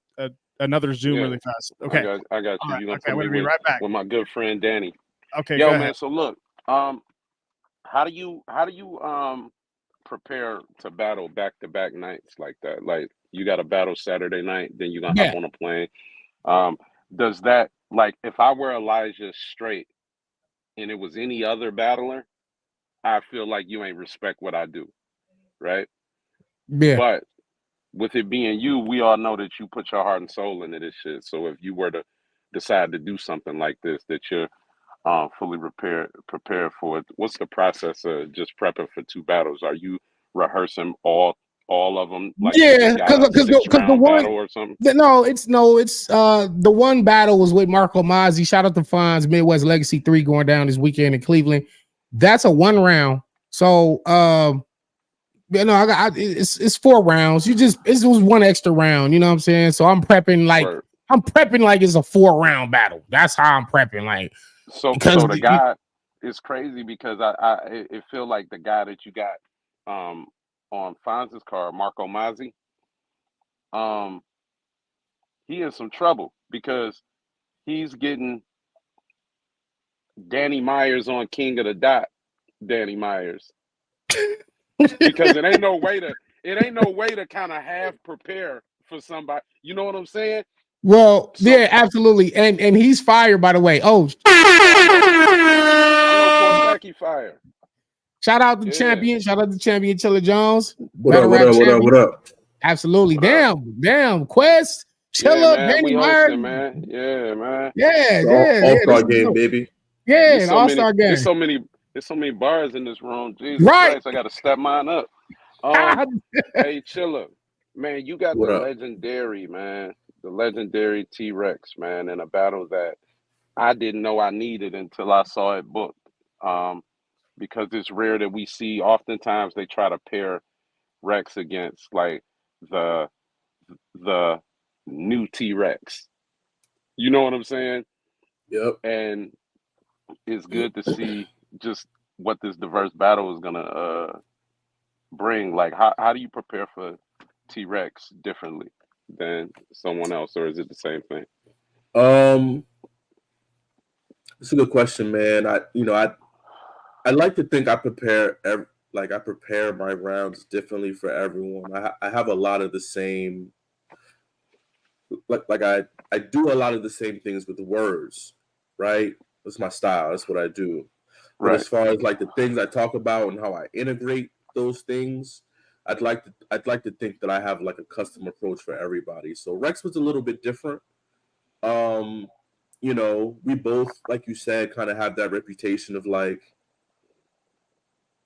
another Zoom really fast. Okay, I got you. You're I'm going to be right back with my good friend Danny. Okay, yo, go man. ahead. So look, how do you prepare to battle back-to-back nights like that? Like, you got a battle Saturday night, then you're gonna hop on a plane. Does that, like, if I were Elijah Straight and it was any other battler, I feel like you ain't respect what I do, right? Yeah. But with it being you, we all know that you put your heart and soul into this shit. So if you were to decide to do something like this, that you're fully prepared for it. What's the process of just prepping for 2 battles? Are you rehearsing all of them? Like, yeah, because the one battle or something? it's the one battle was with Marco Mazzi. Shout out to Fonz, Midwest Legacy 3 going down this weekend in Cleveland. That's a 1 round. So it's 4 rounds. It was 1 extra round. You know what I'm saying? So I'm prepping like it's a 4 round battle. That's how I'm prepping. Like, so the guy is crazy because it feel like the guy that you got on Fonz's card, Marco Mazzi, he in some trouble because he's getting Danny Myers on King of the Dot, Danny Myers. Because it ain't no way to kind of half prepare for somebody. You know what I'm saying? Well, yeah, absolutely. And he's fired, by the way. Oh, I know fire. Shout out to champion. Shout out to champion Chilla Jones. What up? Absolutely. Damn. Quest, Chilla, Danny Myers. Man. Yeah, man. All-star game, baby. Yeah, all-star game. There's so many bars in this room. Jesus right. Christ, I got to step mine up. Hey, Chilla, man, you got legendary, man. The legendary T-Rex, man, in a battle that I didn't know I needed until I saw it booked. Because it's rare that we see. Oftentimes they try to pair Rex against like the new T-Rex. You know what I'm saying? Yep. And it's good to see just what this diverse battle is gonna bring. Like, how do you prepare for T-Rex differently than someone else, or is it the same thing? It's a good question, man. I like to think I prepare my rounds differently for everyone. I have a lot of the same, I do a lot of the same things with words, right? That's my style. That's what I do. But as far as like the things I talk about and how I integrate those things, I'd like to think that I have like a custom approach for everybody. So Rex was a little bit different. You know, we both, like you said, kind of have that reputation of like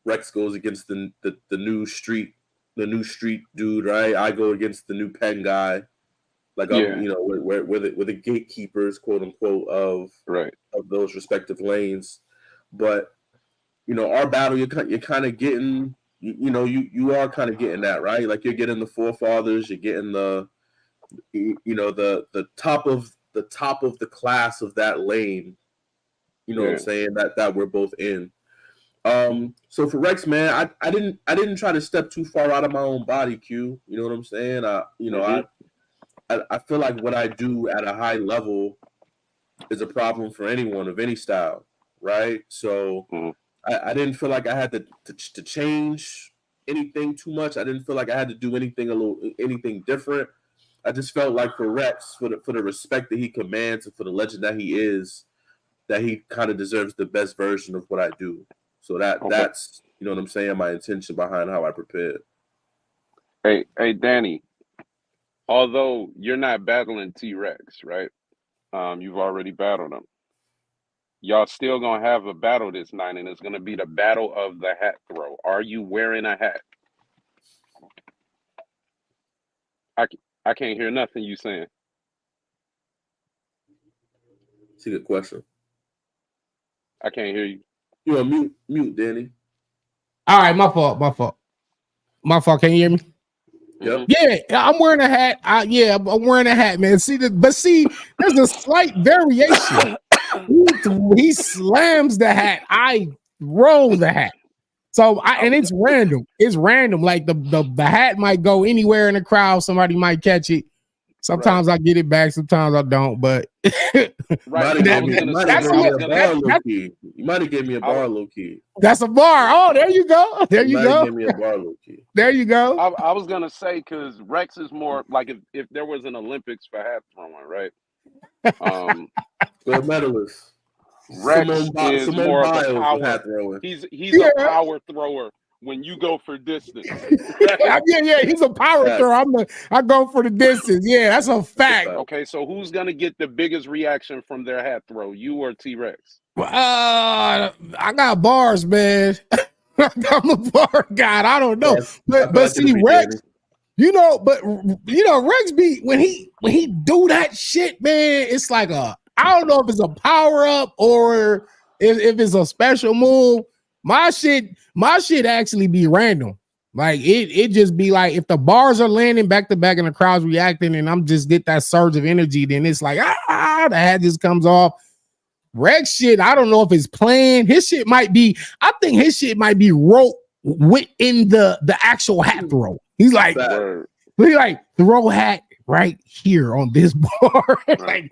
Rex goes against the new street dude, right? I go against the new pen guy. Like I'm, you know, we're the gatekeepers, quote unquote, of those respective lanes. But you know, our battle, you're kind of getting, you are kind of getting that, right? Like you're getting the forefathers, you're getting the top of the class of that lane. You know what I'm saying? That we're both in. So for Rex, man, I didn't try to step too far out of my own body, Q. You know what I'm saying? I feel like what I do at a high level is a problem for anyone of any style, right? So I didn't feel like I had to change anything too much. I didn't feel like I had to do anything different. I just felt like for Rex, for the respect that he commands and for the legend that he is, that he kind of deserves the best version of what I do. So that's, you know what I'm saying, my intention behind how I prepared. Hey, Danny, although you're not battling T-Rex, right? You've already battled him. Y'all still gonna have a battle this night, and it's gonna be the battle of the hat throw. Are you wearing a hat? I can't hear nothing you saying. It's a good question. I can't hear you. You're on mute, Danny. All right, my fault. Can you hear me? Yep. Yeah, I'm wearing a hat. I'm wearing a hat, man. See, there's a slight variation. He slams the hat. I roll the hat. So and it's random. It's random. Like the hat might go anywhere in the crowd. Somebody might catch it. Sometimes I get it back. Sometimes I don't. But you might have gave me a bar, low key. That's a bar. Oh, there you go. There you go. Give me a bar, low key. There you go. I was gonna say because Rex is more like if there was an Olympics for hat throwing, right? Gold medalist. Rex is more of a power. He's a power thrower when you go for distance. He's a power thrower. I go for the distance. Yeah, that's a fact. Okay, so who's gonna get the biggest reaction from their hat throw? You or T-Rex? I got bars, man. I'm a bar guy. I don't know. But see, Rex, Rex be when he do that shit, man, it's like I don't know if it's a power up or if it's a special move. My shit actually be random. Like it just be like if the bars are landing back to back and the crowd's reacting and I'm just get that surge of energy, then it's like the hat just comes off. Rex shit, I don't know if it's playing. His shit might be, I think his shit might be wrote within the actual hat throw. He's like throw hat right here on this bar. Like,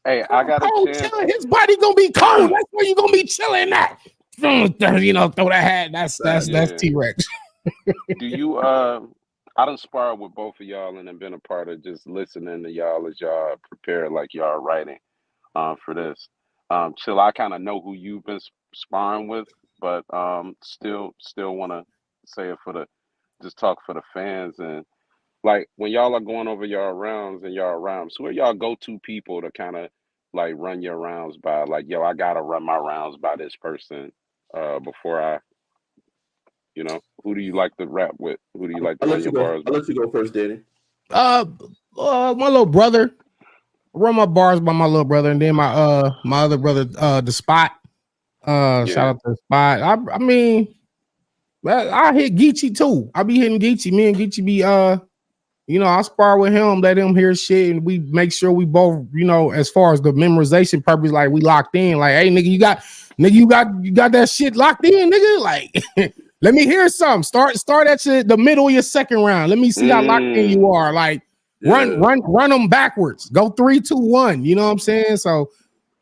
hey, I got a chance. His body gonna be cold. That's where you gonna be chilling at. Throw that hat. That's T-Rex. Do you I done sparred with both of y'all and have been a part of just listening to y'all as y'all prepare like y'all writing for this. Chill, I kind of know who you've been sparring with, but still want to say it just talk for the fans. And like when y'all are going over y'all rounds, who are y'all go-to people to kind of like run your rounds by? Like, yo, I gotta run my rounds by this person before I, who do you like to rap with? Who do you like to run your bars by? I'll let you go first, Danny. My little brother. Run my bars by my little brother, and then my other brother, the Spot. Shout out to the Spot. I mean, I hit Geechee too. I be hitting Geechee. Me and Geechee be I spar with him, let him hear shit, and we make sure we both, as far as the memorization purpose, like we locked in. Like, hey, nigga, you got that shit locked in, nigga. Like, let me hear something. Start at the middle of your second round. Let me see how locked in you are. Like. Run them backwards. Go 3, 2, 1. You know what I'm saying? So,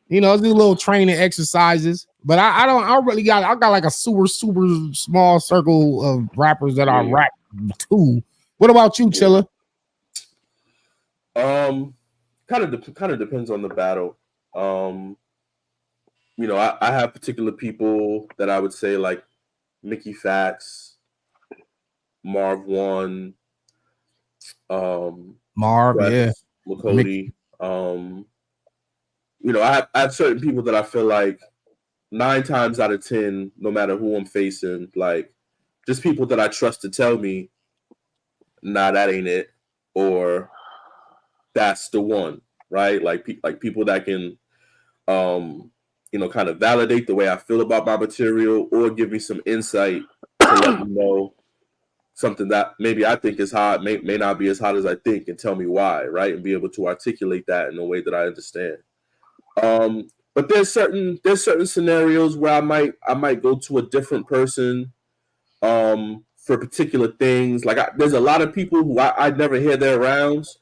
do little training exercises. But I got like a super small circle of rappers that I rap to. What about you, Chilla? Kind of depends on the battle. I have particular people that I would say like Mickey Fax, Marv One, Marv, yeah, Lakody. I have certain people that I feel like 9 times out of 10, no matter who I'm facing, like just people that I trust to tell me, nah, that ain't it, or that's the one, right? Like people that can, kind of validate the way I feel about my material, or give me some insight to let me know something that maybe I think is hot, may not be as hot as I think, and tell me why, right? And be able to articulate that in a way that I understand. But there's certain scenarios where I might go to a different person for particular things. Like there's a lot of people who I never hear their rounds,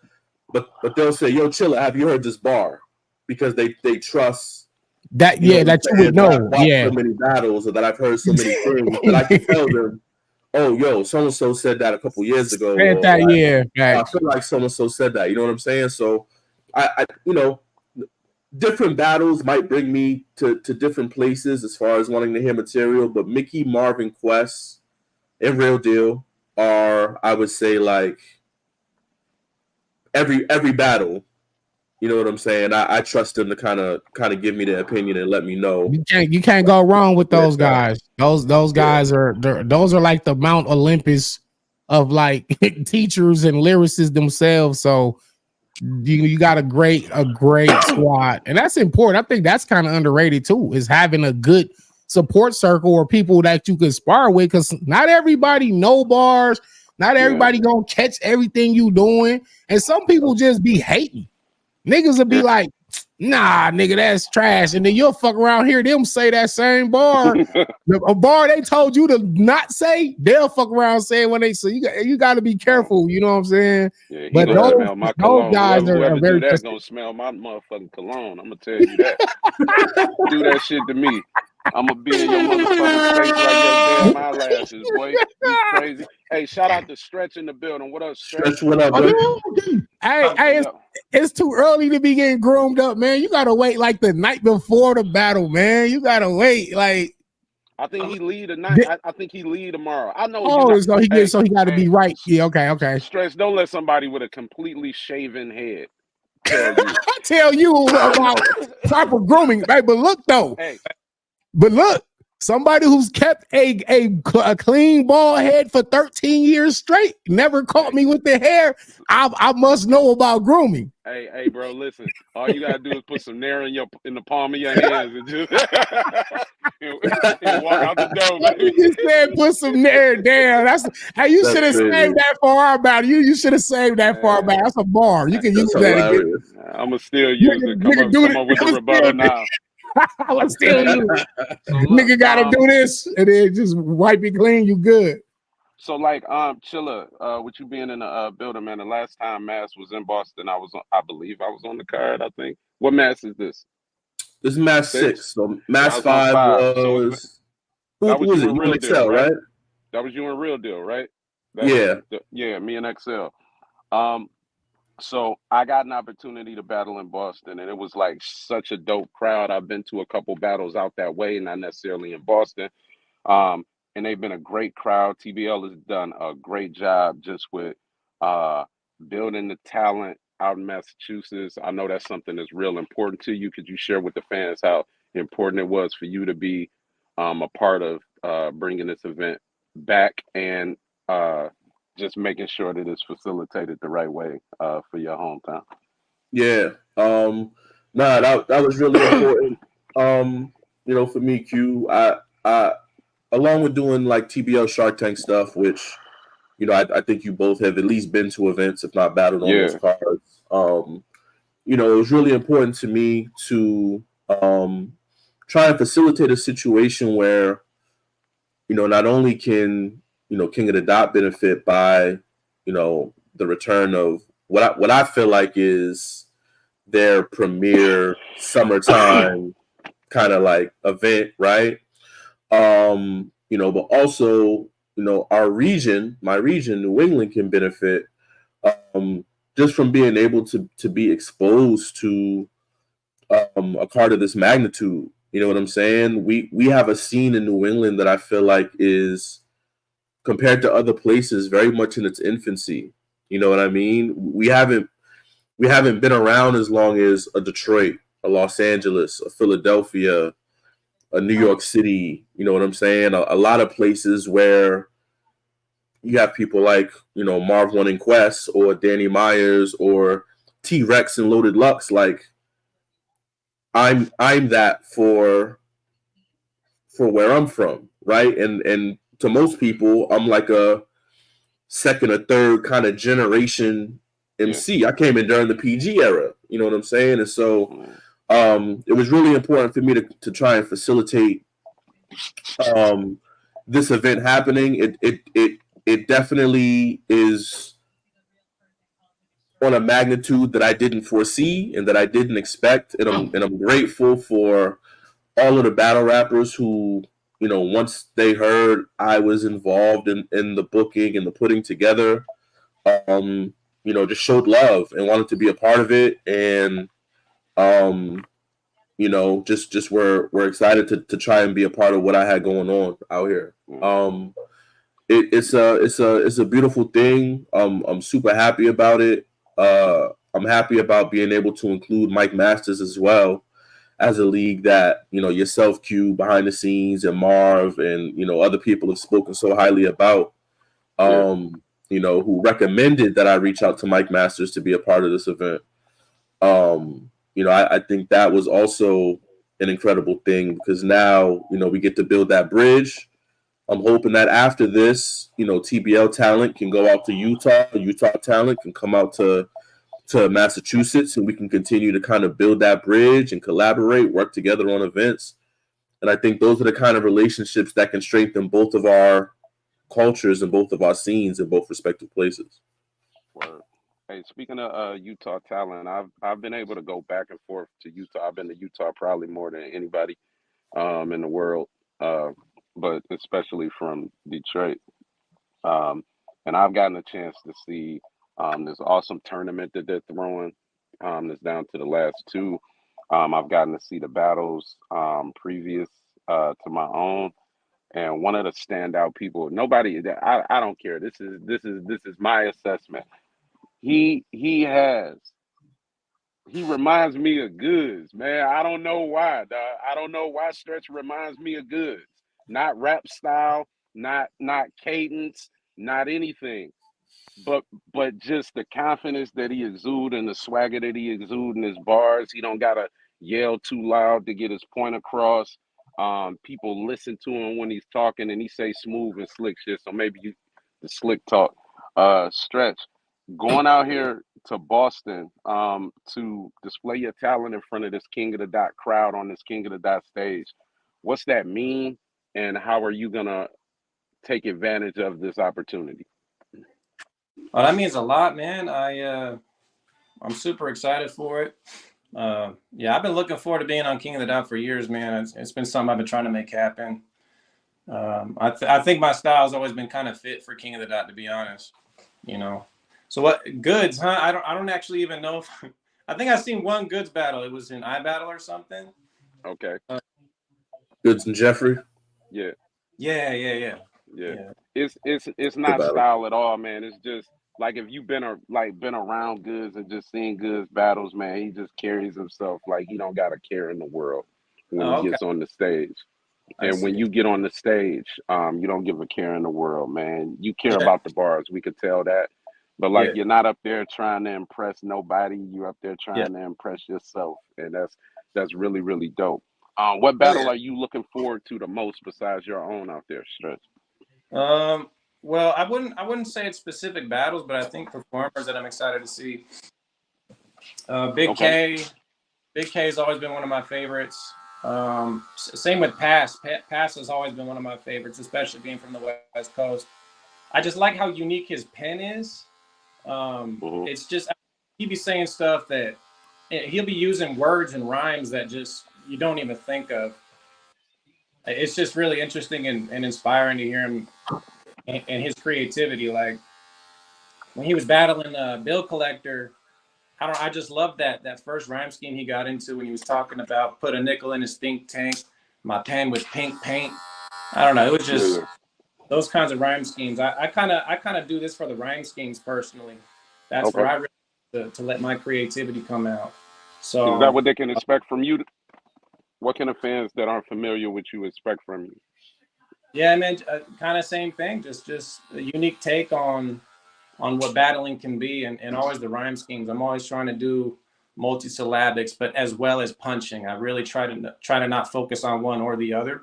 but they'll say, "Yo, Chilla, have you heard this bar?" Because they trust that. Yeah, that you would know. I've watched so many battles, or that I've heard so many things that I can tell them, "Oh, yo, so and so said that a couple years ago." Said that, I feel like so and so said that. You know what I'm saying? So I different battles might bring me to different places as far as wanting to hear material, but Mickey, Marvin, Quest, and Real Deal are, I would say, like every battle. You know what I'm saying? I trust them to kind of give me their opinion and let me know. You can't go wrong with those guys. Those guys are like the Mount Olympus of like teachers and lyricists themselves. So you got a great squad, and that's important. I think that's kind of underrated too, is having a good support circle or people that you can spar with, because not everybody know bars, not everybody gonna catch everything you doing, and some people just be hating. Niggas will be like, nah, nigga, that's trash, and then you'll fuck around here them say that same bar, a bar they told you to not say, they'll fuck around saying when they say. You got to be careful, you know what I'm saying? Yeah, but those smell my cologne. Guys are very do that gonna smell my motherfucking cologne. I'm gonna tell you that. Do that shit to me, I'm gonna be in your motherfucking face like your damn eyelashes, boy. You crazy? Hey, shout out to Stretch in the building. What up, Stretch? What up, Hey, it's too early to be getting groomed up, man. You gotta wait like the night before the battle, man. You gotta wait. Like, I think he lead tonight. I think he lead tomorrow. I know. So he got to be right. Yeah, okay. Stretch. Don't let somebody with a completely shaven head tell you. Tell you about proper grooming, right? But look though. But look, somebody who's kept a clean bald head for 13 years straight, never caught me with the hair. I must know about grooming. Hey, bro, listen. All you gotta do is put some nair in the palm of your hands and just and walk out the door, baby. You just said put some nair down. You should have saved that for our battle. You should have saved that for our battle. That's a bar. You can use that again. I'm gonna still use it. Come up with the rebuttal now. I'm still you. Nigga gotta do this and then just wipe it clean. You good. So like Chilla, with you being in the building, man, the last time Mass was in Boston, I believe I was on the card, I think. What Mass is this? This is Mass 6. So Mass 5 was that was you and Real Deal, right? That was you and Real Deal, right? Yeah, me and XL. So I got an opportunity to battle in Boston, and it was like such a dope crowd. I've been to a couple battles out that way, not necessarily in Boston. And they've been a great crowd. TBL has done a great job just with building the talent out in Massachusetts. I know that's something that's real important to you. Could you share with the fans how important it was for you to be a part of bringing this event back and just making sure that it's facilitated the right way for your hometown? Yeah. That was really important. For me, Q, I along with doing like TBL Shark Tank stuff, which, I think you both have at least been to events, if not battled on those cards. It was really important to me to try and facilitate a situation where, not only can, King of the Dot benefit by, the return of what I feel like is their premier summertime kind of like event, right? But also, our region, my region, New England, can benefit just from being able to be exposed to a card of this magnitude. You know what I'm saying? We have a scene in New England that I feel like is, compared to other places, very much in its infancy. You know what I mean? We haven't been around as long as a Detroit, a Los Angeles, a Philadelphia, a New York City. You know what I'm saying? A lot of places where you have people like, you know, Marv One and Quest, or Danny Myers, or T-Rex and Loaded Lux. Like, I'm that for where I'm from, right? And to most people, I'm like a second or third kind of generation MC. I came in during the PG era, you know what I'm saying? And so it was really important for me to try and facilitate this event happening. It definitely is on a magnitude that I didn't foresee and that I didn't expect. And I'm grateful for all of the battle rappers who, you know, once they heard I was involved in the booking and the putting together, you know, just showed love and wanted to be a part of it. And, you know, just we're excited to try and be a part of what I had going on out here. It's a beautiful thing. I'm super happy about it. I'm happy about being able to include Mike Masters as well as a league that, you know, yourself, Q, behind the scenes, and Marv, and, you know, other people have spoken so highly about, you know, who recommended that I reach out to Mike Masters to be a part of this event. You know, I think that was also an incredible thing, because now, you know, we get to build that bridge. I'm hoping that after this, you know, TBL talent can go out to Utah. Utah talent can come out to Massachusetts, and we can continue to kind of build that bridge and collaborate, work together on events. And I think those are the kind of relationships that can strengthen both of our cultures and both of our scenes in both respective places. Word. Hey, speaking of Utah talent, I've been able to go back and forth to Utah. I've been to Utah probably more than anybody in the world, but especially from Detroit. And I've gotten a chance to see this awesome tournament that they're throwing. That's down to the last two. I've gotten to see the battles previous to my own. And one of the standout people, nobody, I don't care. This is my assessment. He reminds me of Goods, man. I don't know why, dog. I don't know why Stretch reminds me of Goods. Not rap style, not cadence, not anything. But just the confidence that he exudes and the swagger that he exudes in his bars. He don't gotta yell too loud to get his point across. People listen to him when he's talking, and he say smooth and slick shit. So maybe the slick talk. Stretch, going out here to Boston to display your talent in front of this King of the Dot crowd on this King of the Dot stage. What's that mean, and how are you gonna take advantage of this opportunity? Well, that means a lot, man. I'm super excited for it. Yeah, I've been looking forward to being on King of the Dot for years, man. It's been something I've been trying to make happen. I think my style has always been kind of fit for King of the Dot, to be honest. You know. So what Goods, huh? I don't actually even know if I think I've seen one Goods battle. It was in iBattle or something. Okay. Goods and Jeffrey. Yeah. Yeah. It's not style at all, man. It's just like, if you've been around Goods and just seen Goods battles, man, he just carries himself like he don't got a care in the world when he gets on the stage. And when you get on the stage, you don't give a care in the world, man. You care about the bars. We could tell that. But you're not up there trying to impress nobody. You're up there trying to impress yourself. And that's really, really dope. What battle are you looking forward to the most besides your own out there, Stretch? Well, I wouldn't say it's specific battles, but I think performers that I'm excited to see. Big K has always been one of my favorites. Same with Pass. Pass has always been one of my favorites, especially being from the West Coast. I just like how unique his pen is. It's just, he'll be saying stuff that he'll be using words and rhymes that just you don't even think of. It's just really interesting and inspiring to hear him and his creativity. Like when he was battling Bill Collector, I just love that first rhyme scheme he got into when he was talking about put a nickel in his think tank, my pen with pink paint. I don't know. It was just those kinds of rhyme schemes. I kind of do this for the rhyme schemes personally. That's where I really to let my creativity come out. So is that what they can expect from you? What can the fans that aren't familiar with you expect from you? Yeah, I mean, kind of same thing. Just a unique take on what battling can be, and always the rhyme schemes. I'm always trying to do multisyllabics, but as well as punching. I really try to not focus on one or the other,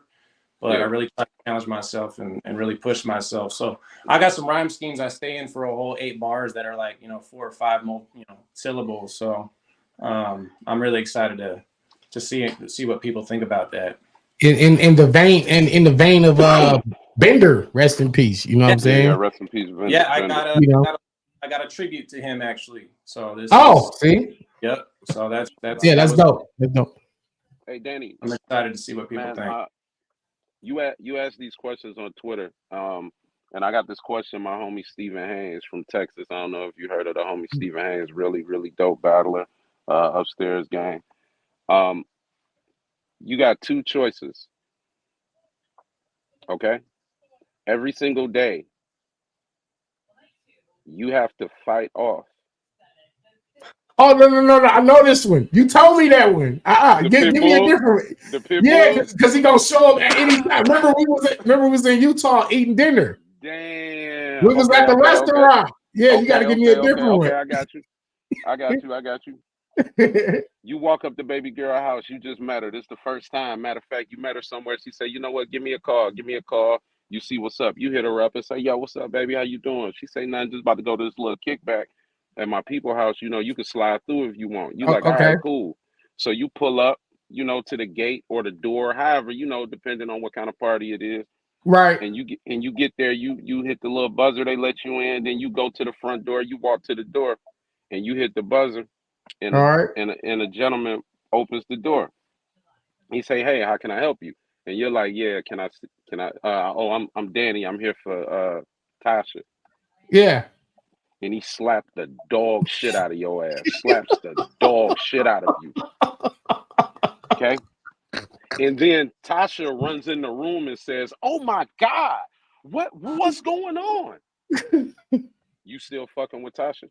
but I really try to challenge myself and really push myself. So I got some rhyme schemes I stay in for a whole 8 bars that are like 4 or 5 syllables. So I'm really excited to see what people think about that. In the vein of Bender, rest in peace. You know what I'm saying? Yeah, rest in peace, Bender. Yeah, I got a tribute to him actually. So this. See. Yep. So that's that's dope. That's dope. Hey, Danny, I'm excited to see what people think. You asked these questions on Twitter, and I got this question. My homie Stephen Haynes from Texas. I don't know if you heard of the homie Stephen Haynes. Really, really dope battler, upstairs gang. You got 2 choices. Okay, every single day, you have to fight off. Oh no! I know this one. You told me that one. Give me a different. Yeah, because he gonna show up at any time. Remember we was in Utah eating dinner. Damn. We was at the restaurant. Yeah, you got to give me a different one. Okay, I got you. You walk up to baby girl house. You just met her. This is the first time. Matter of fact, you met her somewhere. She said, "You know what? Give me a call. You see what's up. You hit her up and say, "Yo, what's up, baby? How you doing?" She say, "Nothing. Just about to go to this little kickback at my people house. You can slide through if you want." You like, all right, cool. So you pull up, to the gate or the door, however, depending on what kind of party it is. Right. And you get there, you hit the little buzzer, they let you in, then you go to the front door, you walk to the door, and you hit the buzzer, and a gentleman opens the door. He say, "Hey, how can I help you?" And you're like, "Yeah, can I I'm Danny, I'm here for Tasha." Yeah. And he slapped the dog shit out of your ass. Slaps the dog shit out of you. Okay? And then Tasha runs in the room and says, "Oh my God, what's going on?" You still fucking with Tasha?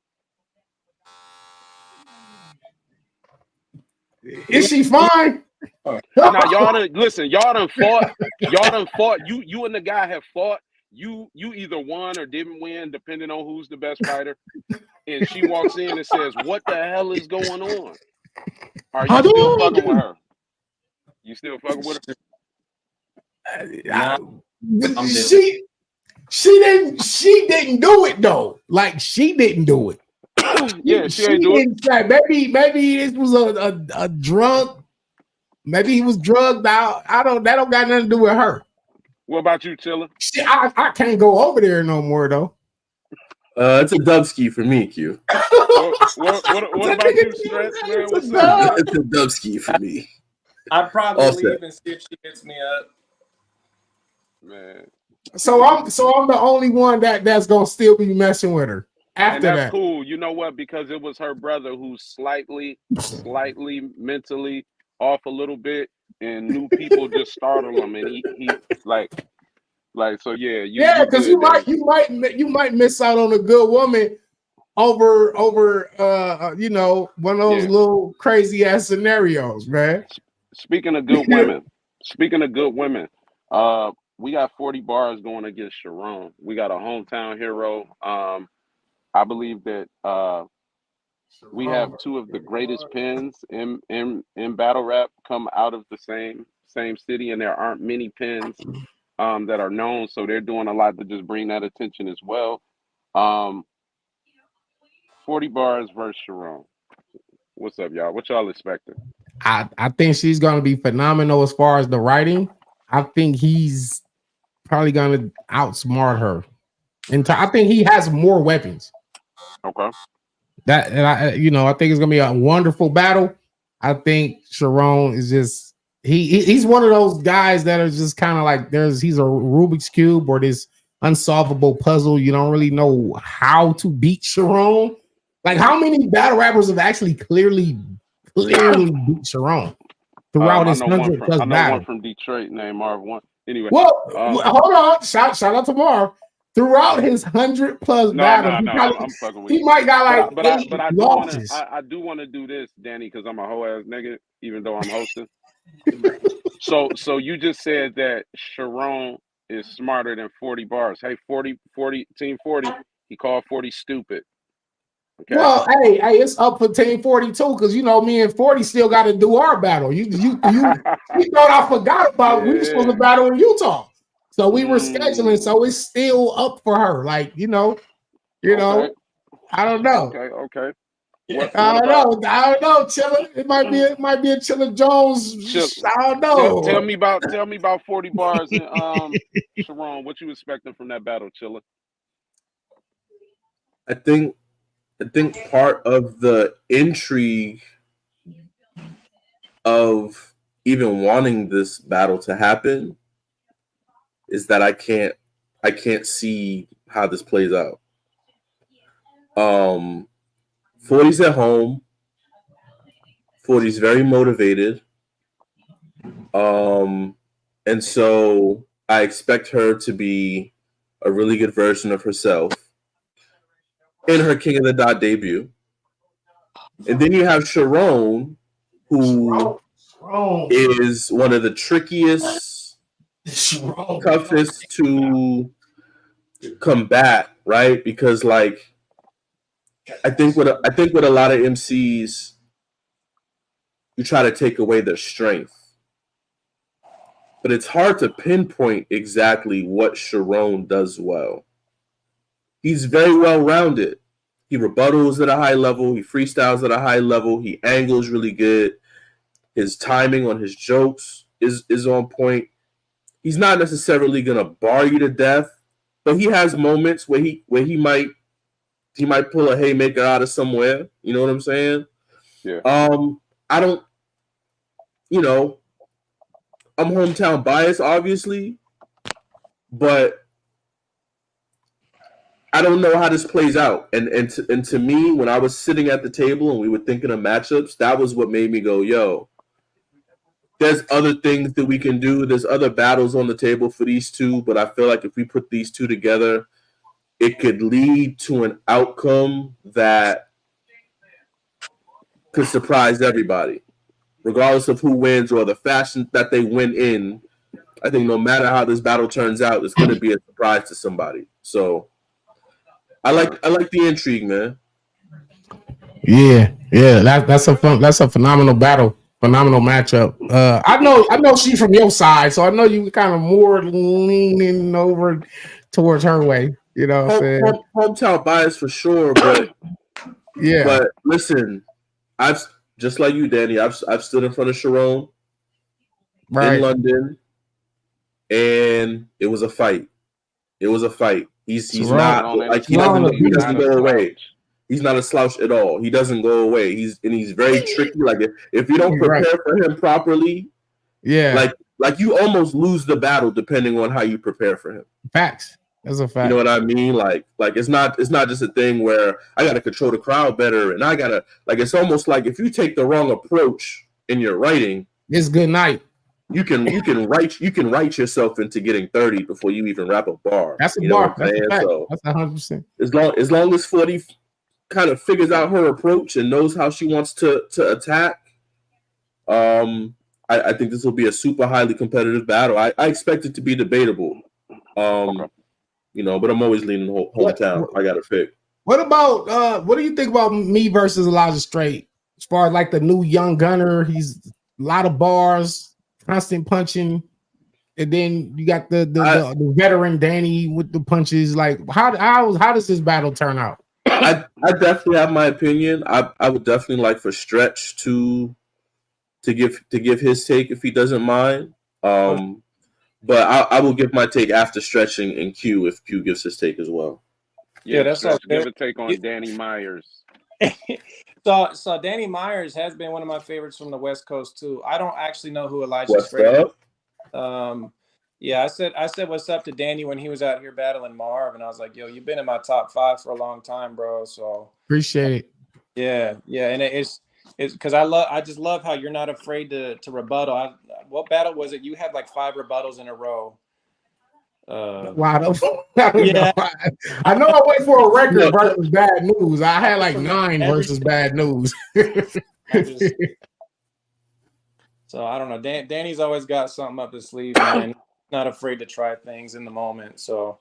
Is she fine? Now y'all done fought. You and the guy have fought. You either won or didn't win, depending on who's the best fighter. And she walks in and says, "What the hell is going on?" Are you still fucking with her? You still fucking with her? She didn't do it though. Like she didn't do it. Yeah, she ain't doing it. Maybe this was a drunk. Maybe he was drugged out. That don't got nothing to do with her. What about you, Chilla? I can't go over there no more though. It's a dubski for me, Q. what about you, Stretch, man? What's up? It's a dubski for me. I'd probably leave and see if she hits me up. Man. So I'm the only one that's gonna still be messing with her after and that's that. Cool. You know what? Because it was her brother who's slightly mentally off a little bit, and new people just startle him, and he so yeah. Because you might miss out on a good woman over one of those little crazy ass scenarios, man. Speaking of good women, we got 40 bars going against Sharon. We got a hometown hero. I believe that we have 2 of the greatest pens in battle rap come out of the same city, and there aren't many pens that are known, so they're doing a lot to just bring that attention as well. 40 bars versus Sharon. What's up, y'all? What y'all expecting? I think she's gonna be phenomenal as far as the writing. I think he's probably gonna outsmart her. And I think he has more weapons. Okay. I think it's gonna be a wonderful battle. I think Sharon is just he's one of those guys that are just kind of like he's a Rubik's Cube or this unsolvable puzzle. You don't really know how to beat Sharon. Like, how many battle rappers have actually clearly beat Sharon throughout his 100+ battle? One from Detroit named Marv One. Anyway, well, hold on. Shout out to Marv. Throughout his 100+ battles, I'm fucking with he you. might got like but 8 I do want losses. to I do want to do this, Danny, because I'm a whole ass nigga, even though I'm hosting. So you just said that Sharon is smarter than 40 bars. Hey, 40 Team 40. He called 40 stupid. Okay. Well, hey, it's up for Team 42 because you know me and 40 still got to do our battle. You thought I forgot about we were supposed to battle in Utah, so we were scheduling. So it's still up for her. Like you know, I don't know. Okay. I don't know. Chilla. It might be a Chilla Jones. I don't know. Tell me about 40 bars and Sharon. What you expecting from that battle, Chilla? I think part of the intrigue of even wanting this battle to happen is that I can't see how this plays out. 40's at home. 40's very motivated. And so I expect her to be a really good version of herself in her King of the Dot debut. And then you have Sharon, who is one of the trickiest, toughest to combat, right? Because like I think with a lot of MCs, you try to take away their strength. But it's hard to pinpoint exactly what Sharon does well. He's very well-rounded. He rebuttals at a high level. He freestyles at a high level. He angles really good. His timing on his jokes is on point. He's not necessarily gonna bar you to death, but he has moments where he might pull a haymaker out of somewhere. You know what I'm saying? Yeah. I don't. I'm hometown biased, obviously, but I don't know how this plays out. And to me, when I was sitting at the table and we were thinking of matchups, that was what made me go, yo, there's other things that we can do. There's other battles on the table for these two, but I feel like if we put these two together, it could lead to an outcome that could surprise everybody, regardless of who wins or the fashion that they win in. I think no matter how this battle turns out, it's going to be a surprise to somebody. So I like the intrigue, man. Yeah. That's a phenomenal battle, phenomenal matchup. I know she's from your side, so I know you kind of more leaning over towards her way. You know what I'm saying? Hometown bias for sure, but yeah. But listen, I've just like you, Danny. I've stood in front of Sharon in London, and it was a fight. It was a fight. He's not like he doesn't go away. He's not a slouch at all. He doesn't go away. He's very tricky. Like if you don't prepare for him properly, like you almost lose the battle depending on how you prepare for him. Facts. That's a fact. You know what I mean? Like it's not just a thing where I got to control the crowd better, and I gotta it's almost like if you take the wrong approach in your writing, it's good night. You can write yourself into getting 30 before you even rap a bar. That's a you bar. Know what I'm saying? So that's 100%. As long as 40 kind of figures out her approach and knows how she wants to attack, I think this will be a super highly competitive battle. I expect it to be debatable. But I'm always leaning hometown. I got to pick. What about what do you think about me versus Elijah Straight? As far as like the new young gunner, he's a lot of bars, constant punching, and then you got the veteran Danny with the punches. Like how does this battle turn out? I definitely have my opinion. I would definitely like for Stretch to give his take if he doesn't mind. But I will give my take after Stretching and Q if Q gives his take as well. Yeah, that's all. Give a take on Danny Myers. So Danny Myers has been one of my favorites from the West Coast too. I don't actually know who Elijah Straight is. Yeah, I said what's up to Danny when he was out here battling Marv, and I was like, yo, you've been in my top 5 for a long time, bro. So appreciate it. Yeah, and it's because I just love how you're not afraid to rebuttal. What battle was it? You had like 5 rebuttals in a row. Wow, I don't know. Yeah, I know I went for a record No, versus bad news. I had like forget 9 versus bad news. So I don't know. Danny's always got something up his sleeve, man. Not afraid to try things in the moment. So,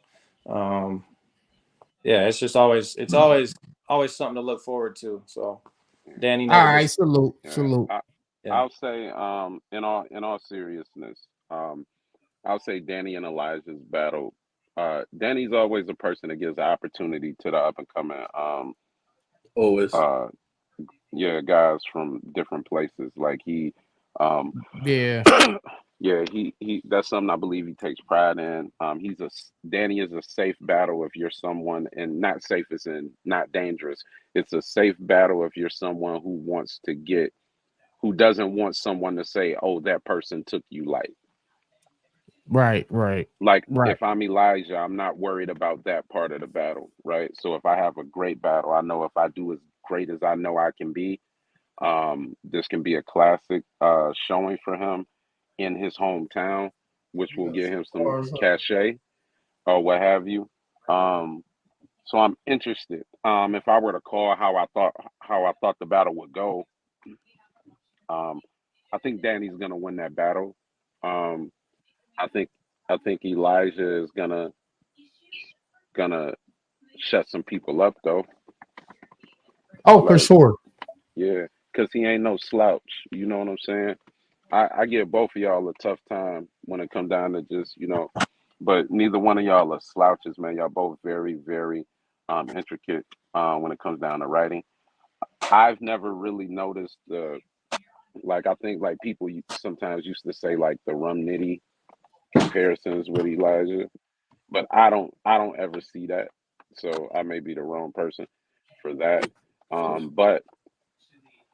yeah, it's always something to look forward to. So, Danny All knows right, what's. salute. Yeah. I'll say, in all seriousness, I'll say Danny and Elijah's battle. Danny's always a person that gives the opportunity to the up and coming, always. Guys from different places. Like Yeah. yeah, he that's something I believe he takes pride in. Danny is a safe battle if you're someone, and not safe as in not dangerous. It's a safe battle if you're someone who doesn't want someone to say, "Oh, that person took you light." Right. Like if I'm Elijah, I'm not worried about that part of the battle, right? So if I have a great battle, I know if I do as great as I know I can be, this can be a classic showing for him in his hometown, which will give him some cachet or what have you. So I'm interested. If I were to call how I thought the battle would go, I think Danny's gonna win that battle. Um, I think Elijah is gonna shut some people up though. Oh, for Like, sure. yeah, because he ain't no slouch. You know what I'm saying? I give both of y'all a tough time when it come down to just, but neither one of y'all are slouches, man. Y'all both very, very intricate when it comes down to writing. I've never really noticed I think like people sometimes used to say like the rum nitty comparisons with Elijah, but I don't ever see that. So I may be the wrong person for that. But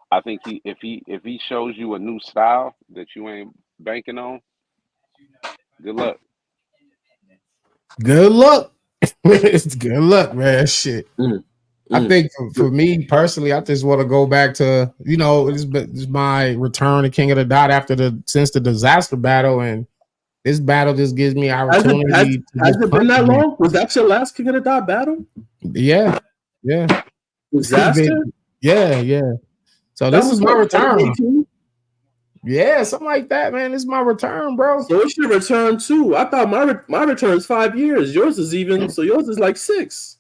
I think if he shows you a new style that you ain't banking on, good luck. Good luck. It's good luck, man. Shit. I think for me personally, I just want to go back to, this is my return to King of the Dot since the disaster battle, and this battle just gives me opportunity. Has it been that long? Was that your last King of the Dot battle? Yeah. Disaster? Yeah. So this is my return. Yeah, something like that, man. This is my return, bro. So it's your return too. I thought my return is 5 years. Yours is like 6.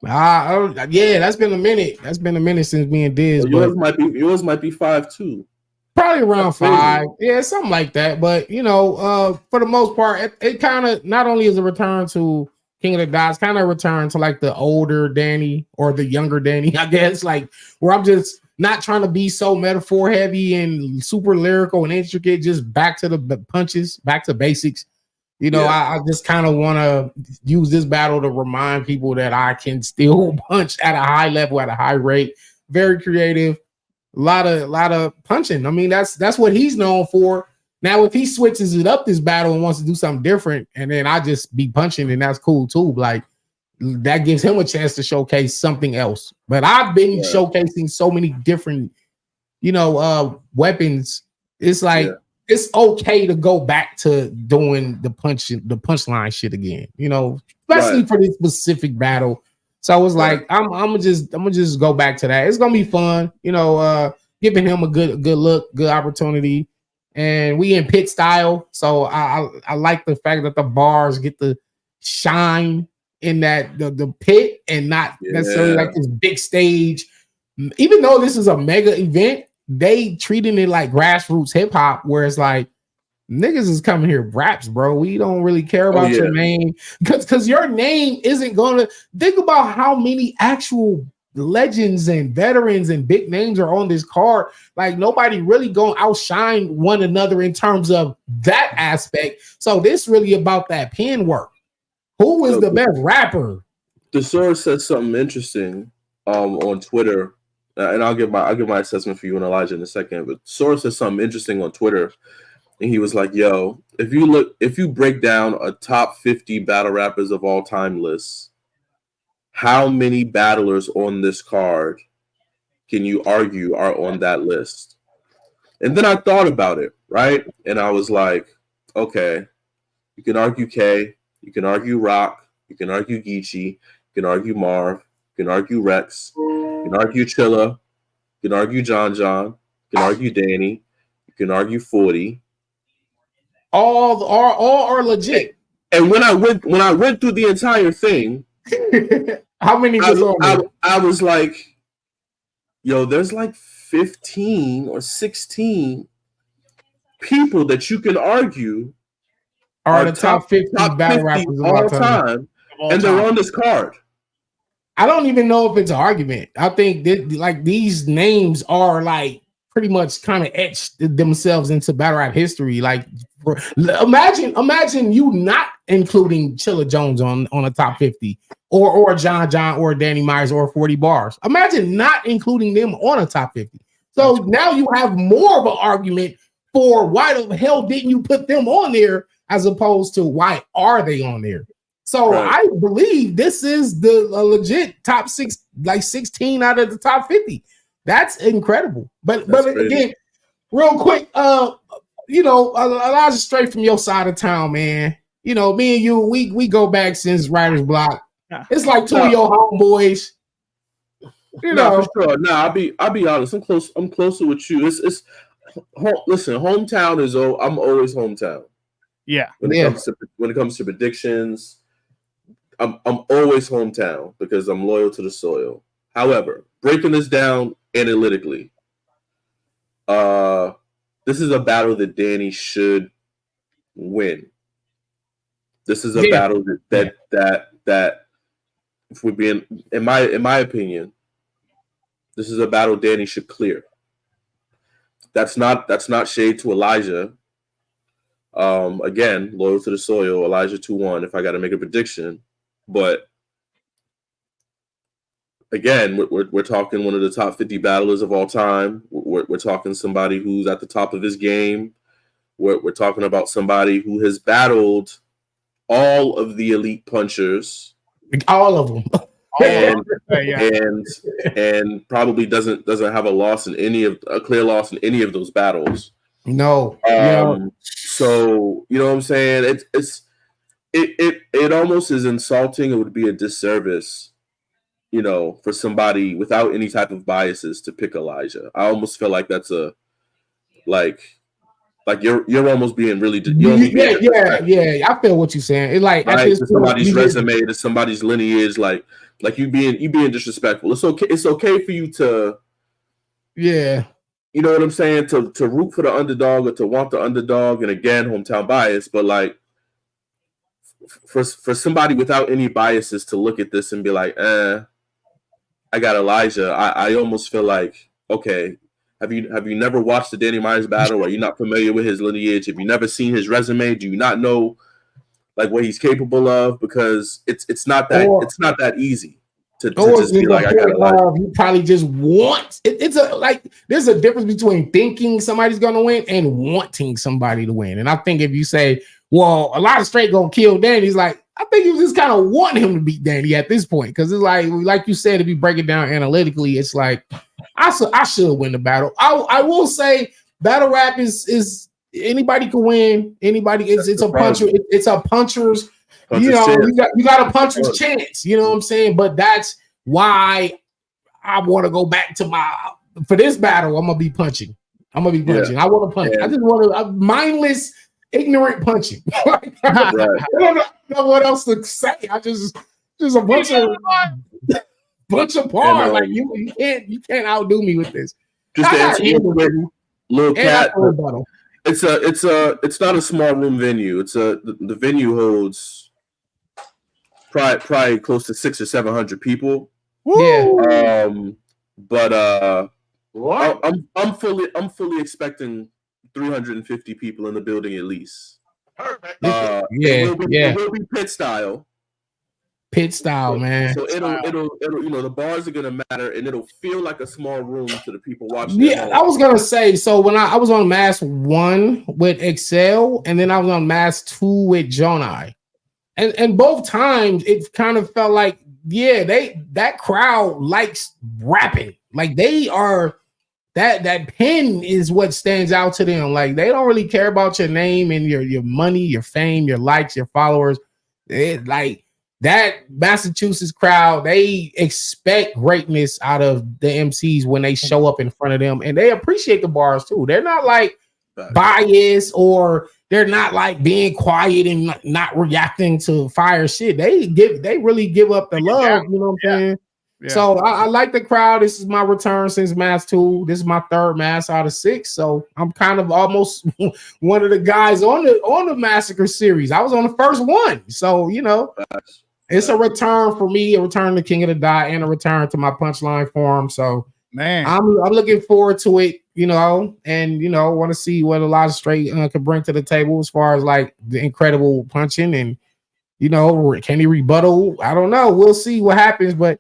Yeah, that's been a minute. That's been a minute since me and Diz. So yours might be 5 too. Probably around 5. Yeah, something like that. But for the most part, it kind of not only is a return to King of the Dots, kind of return to like the older Danny or the younger Danny, I guess, like where I'm just not trying to be so metaphor heavy and super lyrical and intricate, just back to the punches, back to basics. I just kind of want to use this battle to remind people that I can still punch at a high level, at a high rate. Very creative, a lot of punching. I mean, that's what he's known for. Now, if he switches it up this battle and wants to do something different, and then I just be punching, and that's cool too. Like that gives him a chance to showcase something else. But I've been showcasing so many different, weapons. It's like it's okay to go back to doing the punchline shit again, especially for this specific battle. So I was like, I'm gonna just go back to that. It's gonna be fun, giving him a good look, good opportunity. And we in pit style, so I like the fact that the bars get to shine in that the pit and not necessarily like this big stage. Even though this is a mega event, they treating it like grassroots hip hop, where it's like niggas is coming here raps, bro. We don't really care about your name because your name isn't gonna think about how many actual legends and veterans and big names are on this card. Like nobody really gonna outshine one another in terms of that aspect. So this really about that pen work. Who is the best rapper? The source said something interesting on Twitter, and I'll give my assessment for you and Elijah in a second. But source said something interesting on Twitter, and he was like, "Yo, if you break down a top 50 battle rappers of all time list, how many battlers on this card can you argue are on that list? And then I thought about it, right? And I was like, okay, you can argue K, you can argue Rock, you can argue Geechee, you can argue Marv, you can argue Rex, you can argue Chilla, you can argue John, you can argue Danny, you can argue 40. All are legit. And when I went through the entire thing, how many was on there? I was like, yo, there's like 15 or 16 people that you can argue are the top 50 battle rappers of all time. And they're on this card. I don't even know if it's an argument. I think that like these names are like pretty much kind of etched themselves into battle rap history. Like imagine you not including Chilla Jones on a top 50 or John or Danny Myers or 40 Bars. Imagine not including them on a top 50. So now you have more of an argument for why the hell didn't you put them on there as opposed to why are they on there? So I believe this is the legit top 6, like 16 out of the top 50. That's incredible. But again, real quick, Elijah, straight from your side of town, man. You know, me and you, we go back since Writer's Block. It's like two of your homeboys. You know, for sure. I'll be honest. I'm closer with you. Listen, hometown is I'm always hometown. Yeah. When it comes to predictions, I'm always hometown because I'm loyal to the soil. However, breaking this down analytically, this is a battle that Danny should win. This is a battle that if we're being in my opinion, this is a battle Danny should clear. That's not shade to Elijah. Again, loyal to the soil, Elijah 2-1 if I got to make a prediction. But again, we're talking one of the top 50 battlers of all time. We're talking somebody who's at the top of his game. We're talking about somebody who has battled all of the elite punchers. All of them. And probably doesn't have a clear loss in any of those battles. No. So you know what I'm saying? It almost is insulting. It would be a disservice, for somebody without any type of biases to pick Elijah. I almost feel like that's like you're almost being really yeah. I feel what you're saying. It like right? To somebody's resume, to somebody's lineage, like you being disrespectful. It's okay for you to you know what I'm saying, to root for the underdog or to want the underdog, and again, hometown bias, but like for somebody without any biases to look at this and be like, I got Elijah. I almost feel like, okay, have you never watched the Danny Myers battle? Are you not familiar with his lineage? Have you never seen his resume? Do you not know like what he's capable of? Because it's not that easy to just be like, I got Elijah. You probably just want there's a difference between thinking somebody's gonna win and wanting somebody to win. And I think if you say, well, a lot of straight gonna kill Danny, he's like, I think you just kind of want him to beat Danny at this point, because it's like you said, if you break it down analytically, it's like I should win the battle. I will say battle rap is anybody can win. Anybody, it's a puncher. It's a puncher's. You got a puncher's chance. You know what I'm saying? But that's why I want to go back to for this battle. I'm gonna be punching. I want to punch. I just want to mindless, ignorant punching. I don't know what else to say. I just a bunch of bars. Like you can't outdo me with this. Just to answer your little cat. It's not a small room venue. The venue holds probably close to 600 or 700 people. Yeah. But I'm fully expecting 350 people in the building at least. Perfect. It will be pit style. Pit style, man. So it'll the bars are gonna matter, and it'll feel like a small room to the people watching. Yeah, I was gonna say. So when I was on Mass 1 with Excel, and then I was on Mass 2 with Jonai, and both times it kind of felt like, that crowd likes rapping. Like they are that pen is what stands out to them. Like they don't really care about your name and your money, your fame, your likes, your followers. Like that Massachusetts crowd, they expect greatness out of the MCs when they show up in front of them, and they appreciate the bars too. They're not like biased, or they're not like being quiet and not reacting to fire shit. They really give up the love. You know what I'm saying? Yeah. So I like the crowd. This is my return since Mass 2. This is my third Mass out of 6. So I'm kind of almost one of the guys on the MASSacre series. I was on the first one. So, you know, it's a return for me, a return to King of the Dot, and a return to my punchline form. So man, I'm looking forward to it, you know, and you know, want to see what Elijah Straight can bring to the table as far as like the incredible punching, and you know, can he rebuttal? I don't know. We'll see what happens, but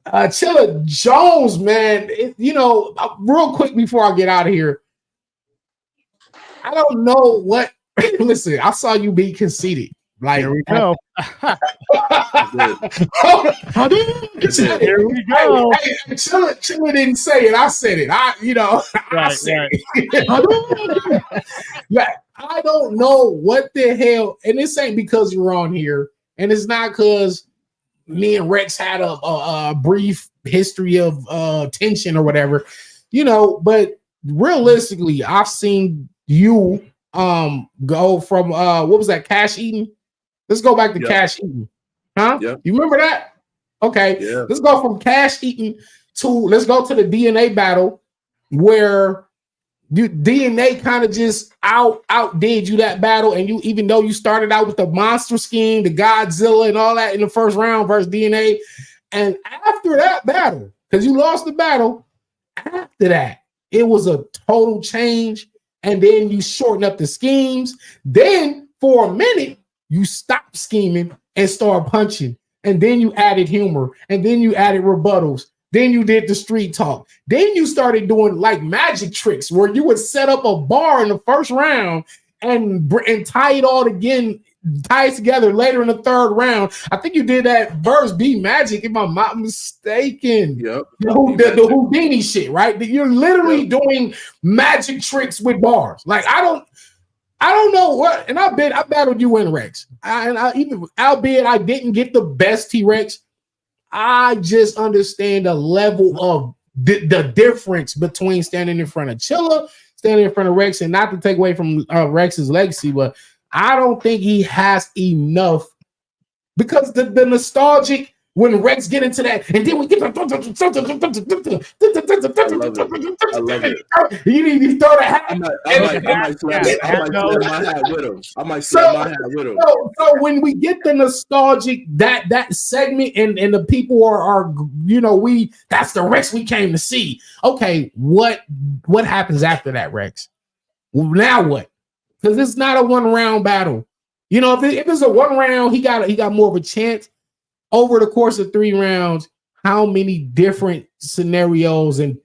Chilla Jones, man, you know, real quick before I get out of here, I don't know what. Listen, I saw you be conceited. Like, here we go. Here we go. Chilla didn't say it. I said it. I said it. I don't know what the hell, and this ain't because you're on here, and it's not because me and Rex had a brief history of tension or whatever, you know, but realistically, I've seen you go from what was that, Cash Eaton? Let's go back to Cash Eaton. Huh? Yeah. You remember that? Okay. Yeah. Let's go from Cash Eaton to let's go to the DNA battle where DNA kind of just outdid you that battle, and you, even though you started out with the monster scheme, the Godzilla and all that in the first round versus DNA, and after that battle, because you lost the battle, after that it was a total change, and then you shorten up the schemes. Then for a minute you stopped scheming and started punching, and then you added humor, and then you added rebuttals. Then you did the street talk. Then you started doing like magic tricks where you would set up a bar in the first round and tie it together later in the third round. I think you did that verse B Magic, if I'm not mistaken. Yep. The Houdini shit, right? You're literally doing magic tricks with bars. Like I don't know what, and I battled you in Rex. Albeit I didn't get the best T-Rex. I just understand the level of the difference between standing in front of Chilla, standing in front of Rex, and not to take away from Rex's legacy, but I don't think he has enough, because the nostalgic, when Rex get into that, and then we get I love it. You need to throw the hat. I might slap my hat with him. I might slap my hat with him. So when we get the nostalgic, that segment, and the people are you know, that's the Rex we came to see. Okay, what happens after that, Rex? Well, now what? Because it's not a 1 round battle. You know, if it's a 1 round, he got more of a chance. Over the course of 3 rounds, how many different scenarios and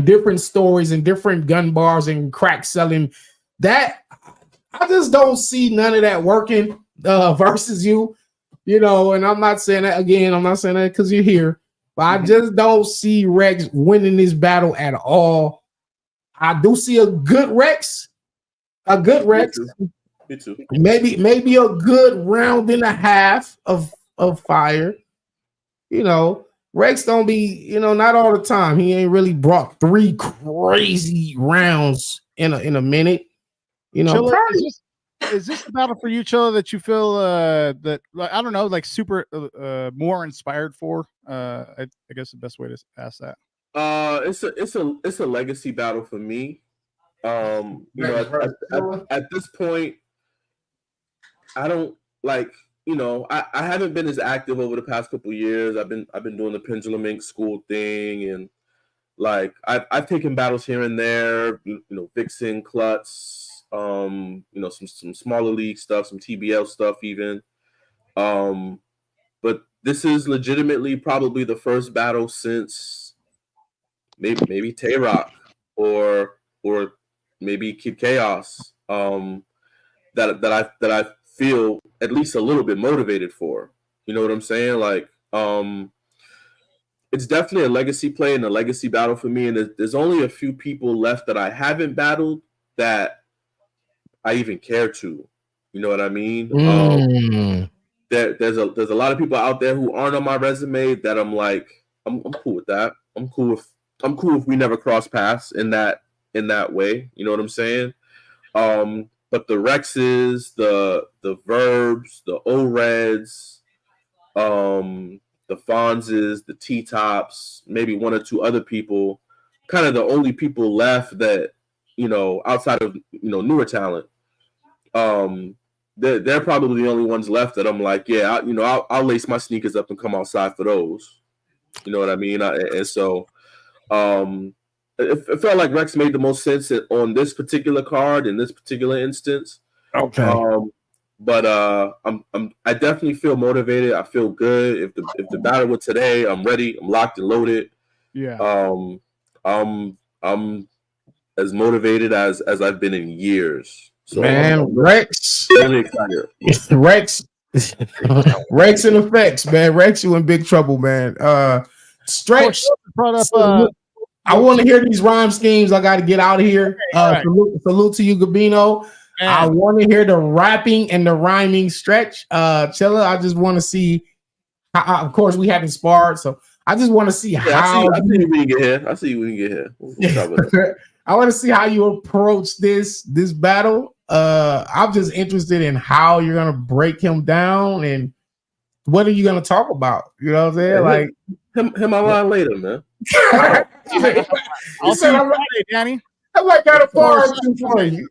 different stories and different gun bars and crack selling, that I just don't see none of that working versus you, you know. And I'm not saying that again. I'm not saying that because you're here, but I just don't see Rex winning this battle at all. I do see a good Rex. Me too. Maybe a good round and a half of fire. You know, Rex don't be, you know, not all the time. He ain't really brought 3 crazy rounds in a minute. You know, Chilla, is this the battle for you, Chilla, that you feel that, I don't know, like super more inspired for? I guess the best way to ask that. It's a legacy battle for me. You know, at this point, I don't like. You know, I haven't been as active over the past couple of years. I've been doing the Pendulum Inc. school thing, and like I've taken battles here and there. You know, Vixen, Klutz, you know, some smaller league stuff, some TBL stuff even. But this is legitimately probably the first battle since maybe Tay-Rock or maybe Kid Chaos that I feel at least a little bit motivated for. You know what I'm saying? Like it's definitely a legacy play and a legacy battle for me. And there's only a few people left that I haven't battled that I even care to. You know what I mean? There's a lot of people out there who aren't on my resume that I'm like, I'm cool with that. I'm cool if we never cross paths in that way. You know what I'm saying? But the Rexes, the Verbs, the O-Reds, the Fonzes, the T-Tops, maybe one or two other people, kind of the only people left that, outside of, newer talent. They're probably the only ones left that I'm like, yeah, I'll lace my sneakers up and come outside for those. You know what I mean? And so it felt like Rex made the most sense on this particular card in this particular instance. Okay. But I definitely feel motivated. I feel good. If the battle were today, I'm ready. I'm locked and loaded. Yeah. I'm as motivated as I've been in years. So man, Rex, really excited. Rex in effects, man. Rex, you in big trouble, man. Stretch brought up. I want to hear these rhyme schemes. I got to get out of here. Salute to you, Gabino. Man. I want to hear the rapping and the rhyming. Stretch. Chilla, I just want to see. Of course, we haven't sparred, so I just want to see how. I see you when you get here. I want to see how you approach this battle. I'm just interested in how you're gonna break him down and what are you gonna talk about? You know what I'm saying? Yeah, like him online later, man. I'll see you Friday, Danny. I like got a bar for you.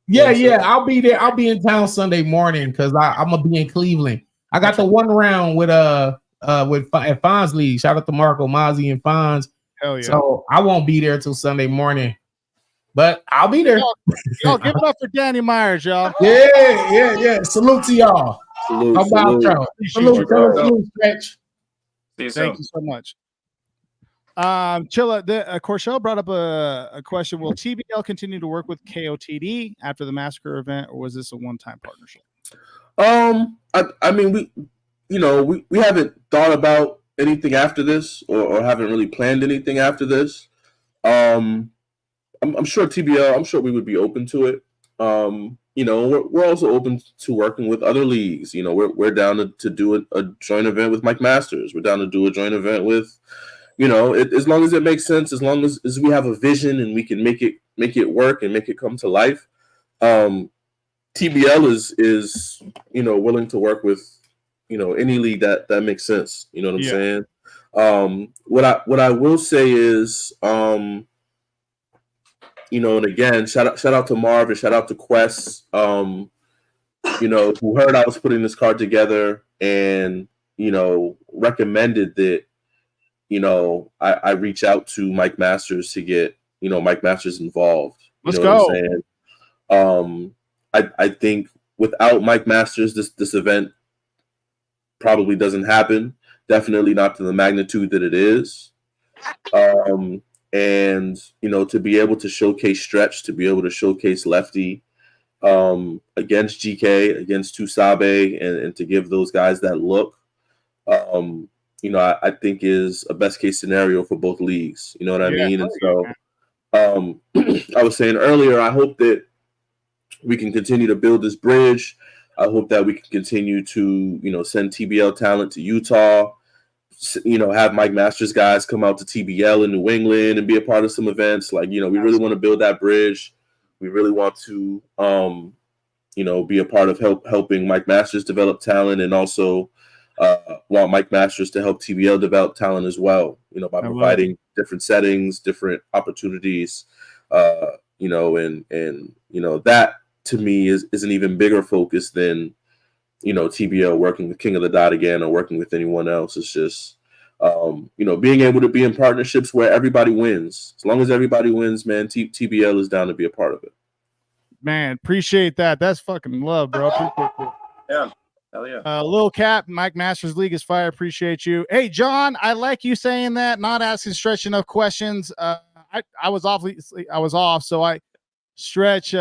Yeah, I'll be there. I'll be in town Sunday morning because I'm gonna be in Cleveland. I got the one round with at Fonz League. Shout out to Marco, Mozzie, and Fonz. Hell yeah. So I won't be there till Sunday morning, but I'll be there. Y'all give it up for Danny Myers, y'all. Yeah. Salute to y'all. Salute. How about y'all? Salute, Stretch. Thank you so much. Chilla, Corshell brought up a question. Will TBL continue to work with KOTD after the MASSacre event, or was this a one-time partnership? I mean, we haven't thought about anything after this, or haven't really planned anything after this. I'm sure TBL. I'm sure we would be open to it. We're also open to working with other leagues. We're down to do a joint event with Mike Masters. We're down to do a joint event with, as long as it makes sense, as long as we have a vision and we can make it work and make it come to life. TBL is willing to work with any league that makes sense. You know what I'm saying? What I will say is, and again, shout out to Marv and shout out to Quest, who heard I was putting this card together and recommended that I reach out to Mike Masters to get Mike Masters involved. Let's go. I think without Mike Masters, this event probably doesn't happen. Definitely not to the magnitude that it is. And to be able to showcase Stretch, to be able to showcase Lefty against GK, against Tusabe, and to give those guys that look, I think is a best case scenario for both leagues. You know what I mean? And so I was saying earlier, I hope that we can continue to build this bridge. I hope that we can continue to, send TBL talent to Utah, have Mike Masters guys come out to TBL in New England and be a part of some events. Like, we really want to build that bridge. We really want to, be a part of helping Mike Masters develop talent, and also want Mike Masters to help TBL develop talent as well, by providing different settings, different opportunities, and that to me is an even bigger focus than, TBL working with King of the Dot again or working with anyone else. It's just, being able to be in partnerships where everybody wins. As long as everybody wins, man, TBL is down to be a part of it. Man, appreciate that. That's fucking love, bro. Appreciate it. Yeah. Hell yeah. Lil Cap, Mike Masters League is fire. Appreciate you. Hey, John, I like you saying that, not asking Stretch enough questions. I was off, so I Stretch,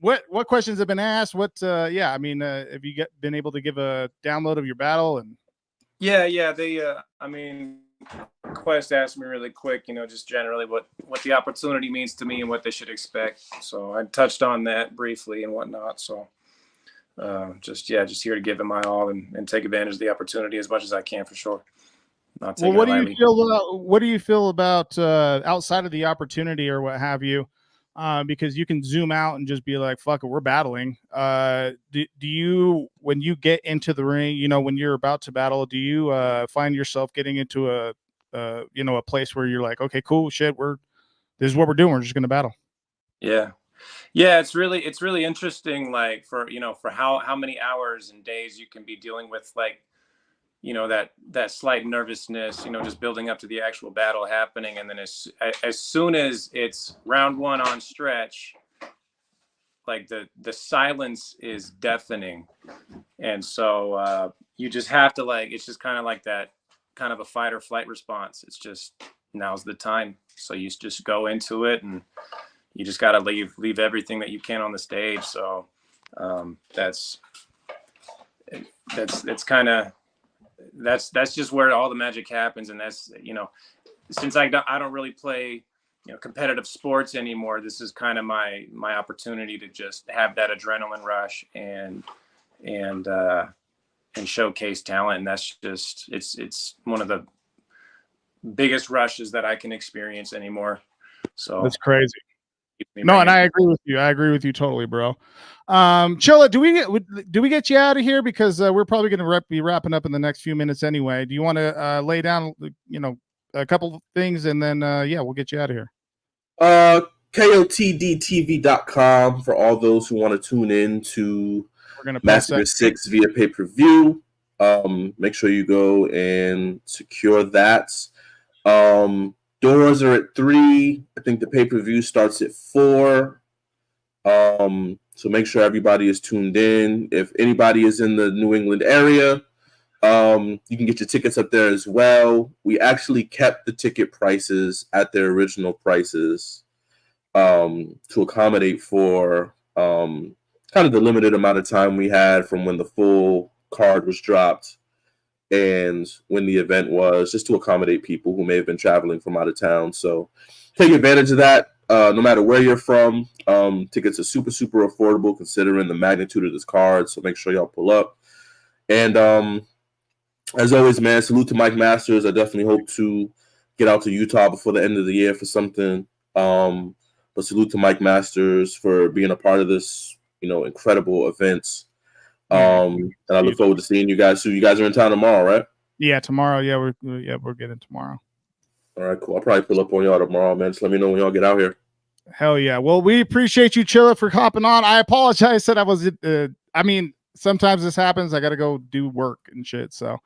what questions have been asked? Have you been able to give a download of your battle? And Yeah. They, I mean, Quest asked me really quick, just generally what the opportunity means to me and what they should expect. So I touched on that briefly and whatnot. So just here to give it my all and take advantage of the opportunity as much as I can for sure. Not Well, taking it lightly. what do you feel about outside of the opportunity or what have you? Because you can zoom out and just be like, fuck it, we're battling. Do you, when you get into the ring, when you're about to battle, do you find yourself getting into a place where you're like, okay, cool, shit, this is what we're doing. We're just going to battle. Yeah. It's really interesting. Like for how many hours and days you can be dealing with, like, that slight nervousness, just building up to the actual battle happening. And then as soon as it's round one on stretch, like the silence is deafening. And so you just have to, like, it's just kind of like that kind of a fight or flight response. It's just, now's the time. So you just go into it and you just got to leave everything that you can on the stage. So that's just where all the magic happens. And that's, since I don't really play, competitive sports anymore, this is kind of my opportunity to just have that adrenaline rush and showcase talent. And that's just, it's one of the biggest rushes that I can experience anymore. So that's crazy. No, and I agree with you. I agree with you totally, bro. Chilla, do we get you out of here, because we're probably going to be wrapping up in the next few minutes anyway? Do you want to lay down, a couple of things, and then we'll get you out of here. KOTDTV.com for all those who want to tune in to MASSacre 6 via pay-per-view. Make sure you go and secure that. Doors are at 3. I think the pay-per-view starts at 4. So make sure everybody is tuned in. If anybody is in the New England area, you can get your tickets up there as well. We actually kept the ticket prices at their original prices to accommodate for kind of the limited amount of time we had from when the full card was dropped and when the event was, just to accommodate people who may have been traveling from out of town. So take advantage of that. No matter where you're from, tickets are super, super affordable considering the magnitude of this card. So make sure y'all pull up. And as always, man, salute to Mike Masters. I definitely hope to get out to Utah before the end of the year for something. But salute to Mike Masters for being a part of this, incredible event. And I look forward to seeing you guys soon. You guys are in town tomorrow, right? Yeah, tomorrow. Yeah, we're getting tomorrow. All right, cool. I'll probably pull up on y'all tomorrow, man. Just let me know when y'all get out here. Hell yeah. Well, we appreciate you, Chilla, for hopping on. I apologize that I was, sometimes this happens. I got to go do work and shit. So,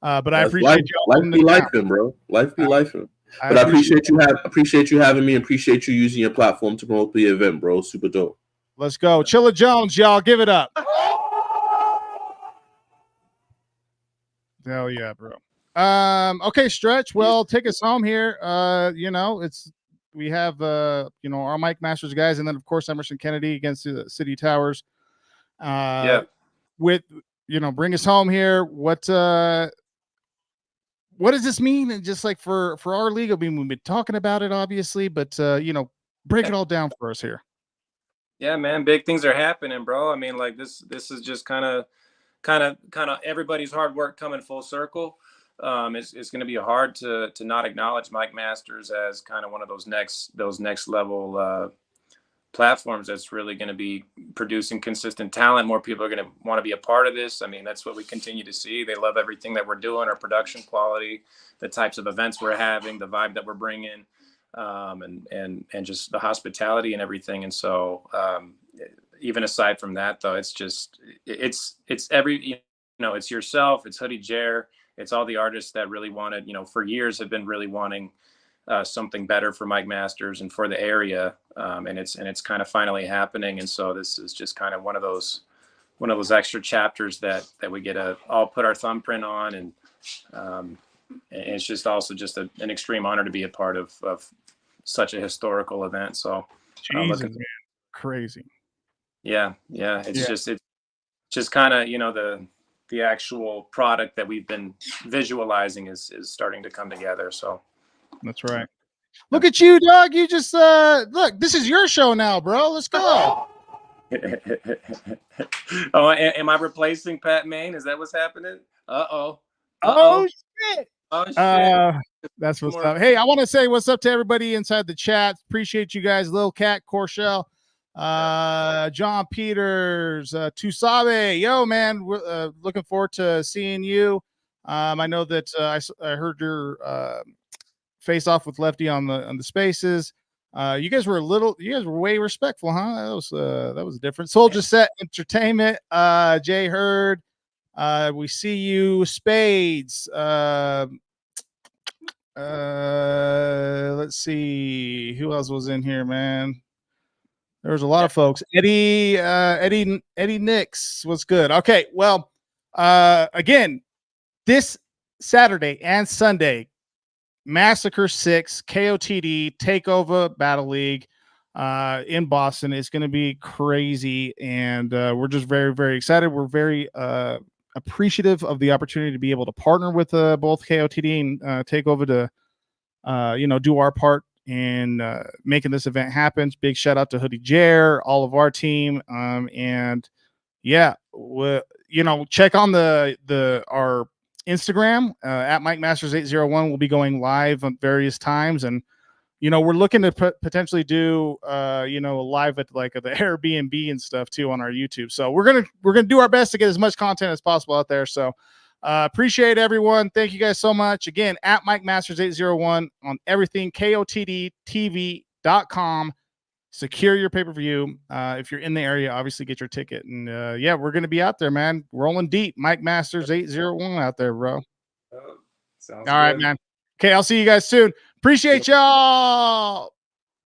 but I appreciate you. Life be lifing, bro. Life be lifing. But I appreciate you having me, and appreciate you using your platform to promote the event, bro. Super dope. Let's go. Chilla Jones, y'all. Give it up. Hell yeah, bro. Okay, Stretch. Well, take us home here. We have our Mike Masters guys, and then of course Emerson Kennedy against the City Towers. With bring us home here. What does this mean? And just like for our league, we've been talking about it obviously, but break it all down for us here. Yeah, man, big things are happening, bro. I mean, like this is just kind of everybody's hard work coming full circle. It's going to be hard to not acknowledge Mike Masters as kind of one of those next level platforms that's really going to be producing consistent talent. More people are going to want to be a part of this. I mean, that's what we continue to see. They love everything that we're doing, our production quality, the types of events we're having, the vibe that we're bringing, and just the hospitality and everything. And so even aside from that, though, it's every, it's yourself, it's Hoodie Jer, it's all the artists that really wanted, for years have been really wanting something better for Mike Masters and for the area. And it's kind of finally happening. And so this is just kind of one of those extra chapters that we get to all put our thumbprint on. And it's just also just an extreme honor to be a part of such a historical event. So Jesus, man. Crazy. Yeah. It's just kind of, the the actual product that we've been visualizing is starting to come together. So that's right. Look at you, dog. You just look. This is your show now, bro. Let's go. Oh, am I replacing Pat Maine? Is that what's happening? Uh-oh. Oh shit. Oh shit. That's what's up. Hey, I want to say what's up to everybody inside the chat. Appreciate you guys. Lil Cat, Corshell, John Peters, Tusabe. Yo, man, we're looking forward to seeing you. I know that I heard your face off with Lefty on the spaces. You guys were way respectful, huh? That was different. Soldier Set Entertainment, Jay Hurd. We see you, Spades. Let's see who else was in here, man. There was a lot of folks. Eddie Nix was good. Okay, well, again, this Saturday and Sunday, MASSacre 6 KOTD Takeover Battle League in Boston is going to be crazy, and we're just very, very excited. We're very appreciative of the opportunity to be able to partner with both KOTD and Takeover to do our part in making this event happen. Big shout out to Hoodie Jer, all of our team, and yeah, check on our Instagram at Mike Masters 801. We'll be going live at various times, and we're looking to potentially do live at like the Airbnb and stuff too on our YouTube. So we're gonna do our best to get as much content as possible out there. So appreciate everyone. Thank you guys so much. Again, at Mike Masters 801 on everything, kotdtv.com. Secure your pay-per-view. If you're in the area, obviously get your ticket. And yeah, we're gonna be out there, man. Rolling deep. Mike Masters 801 out there, bro. Sounds all right, good. man. Okay, I'll see you guys soon. Appreciate y'all.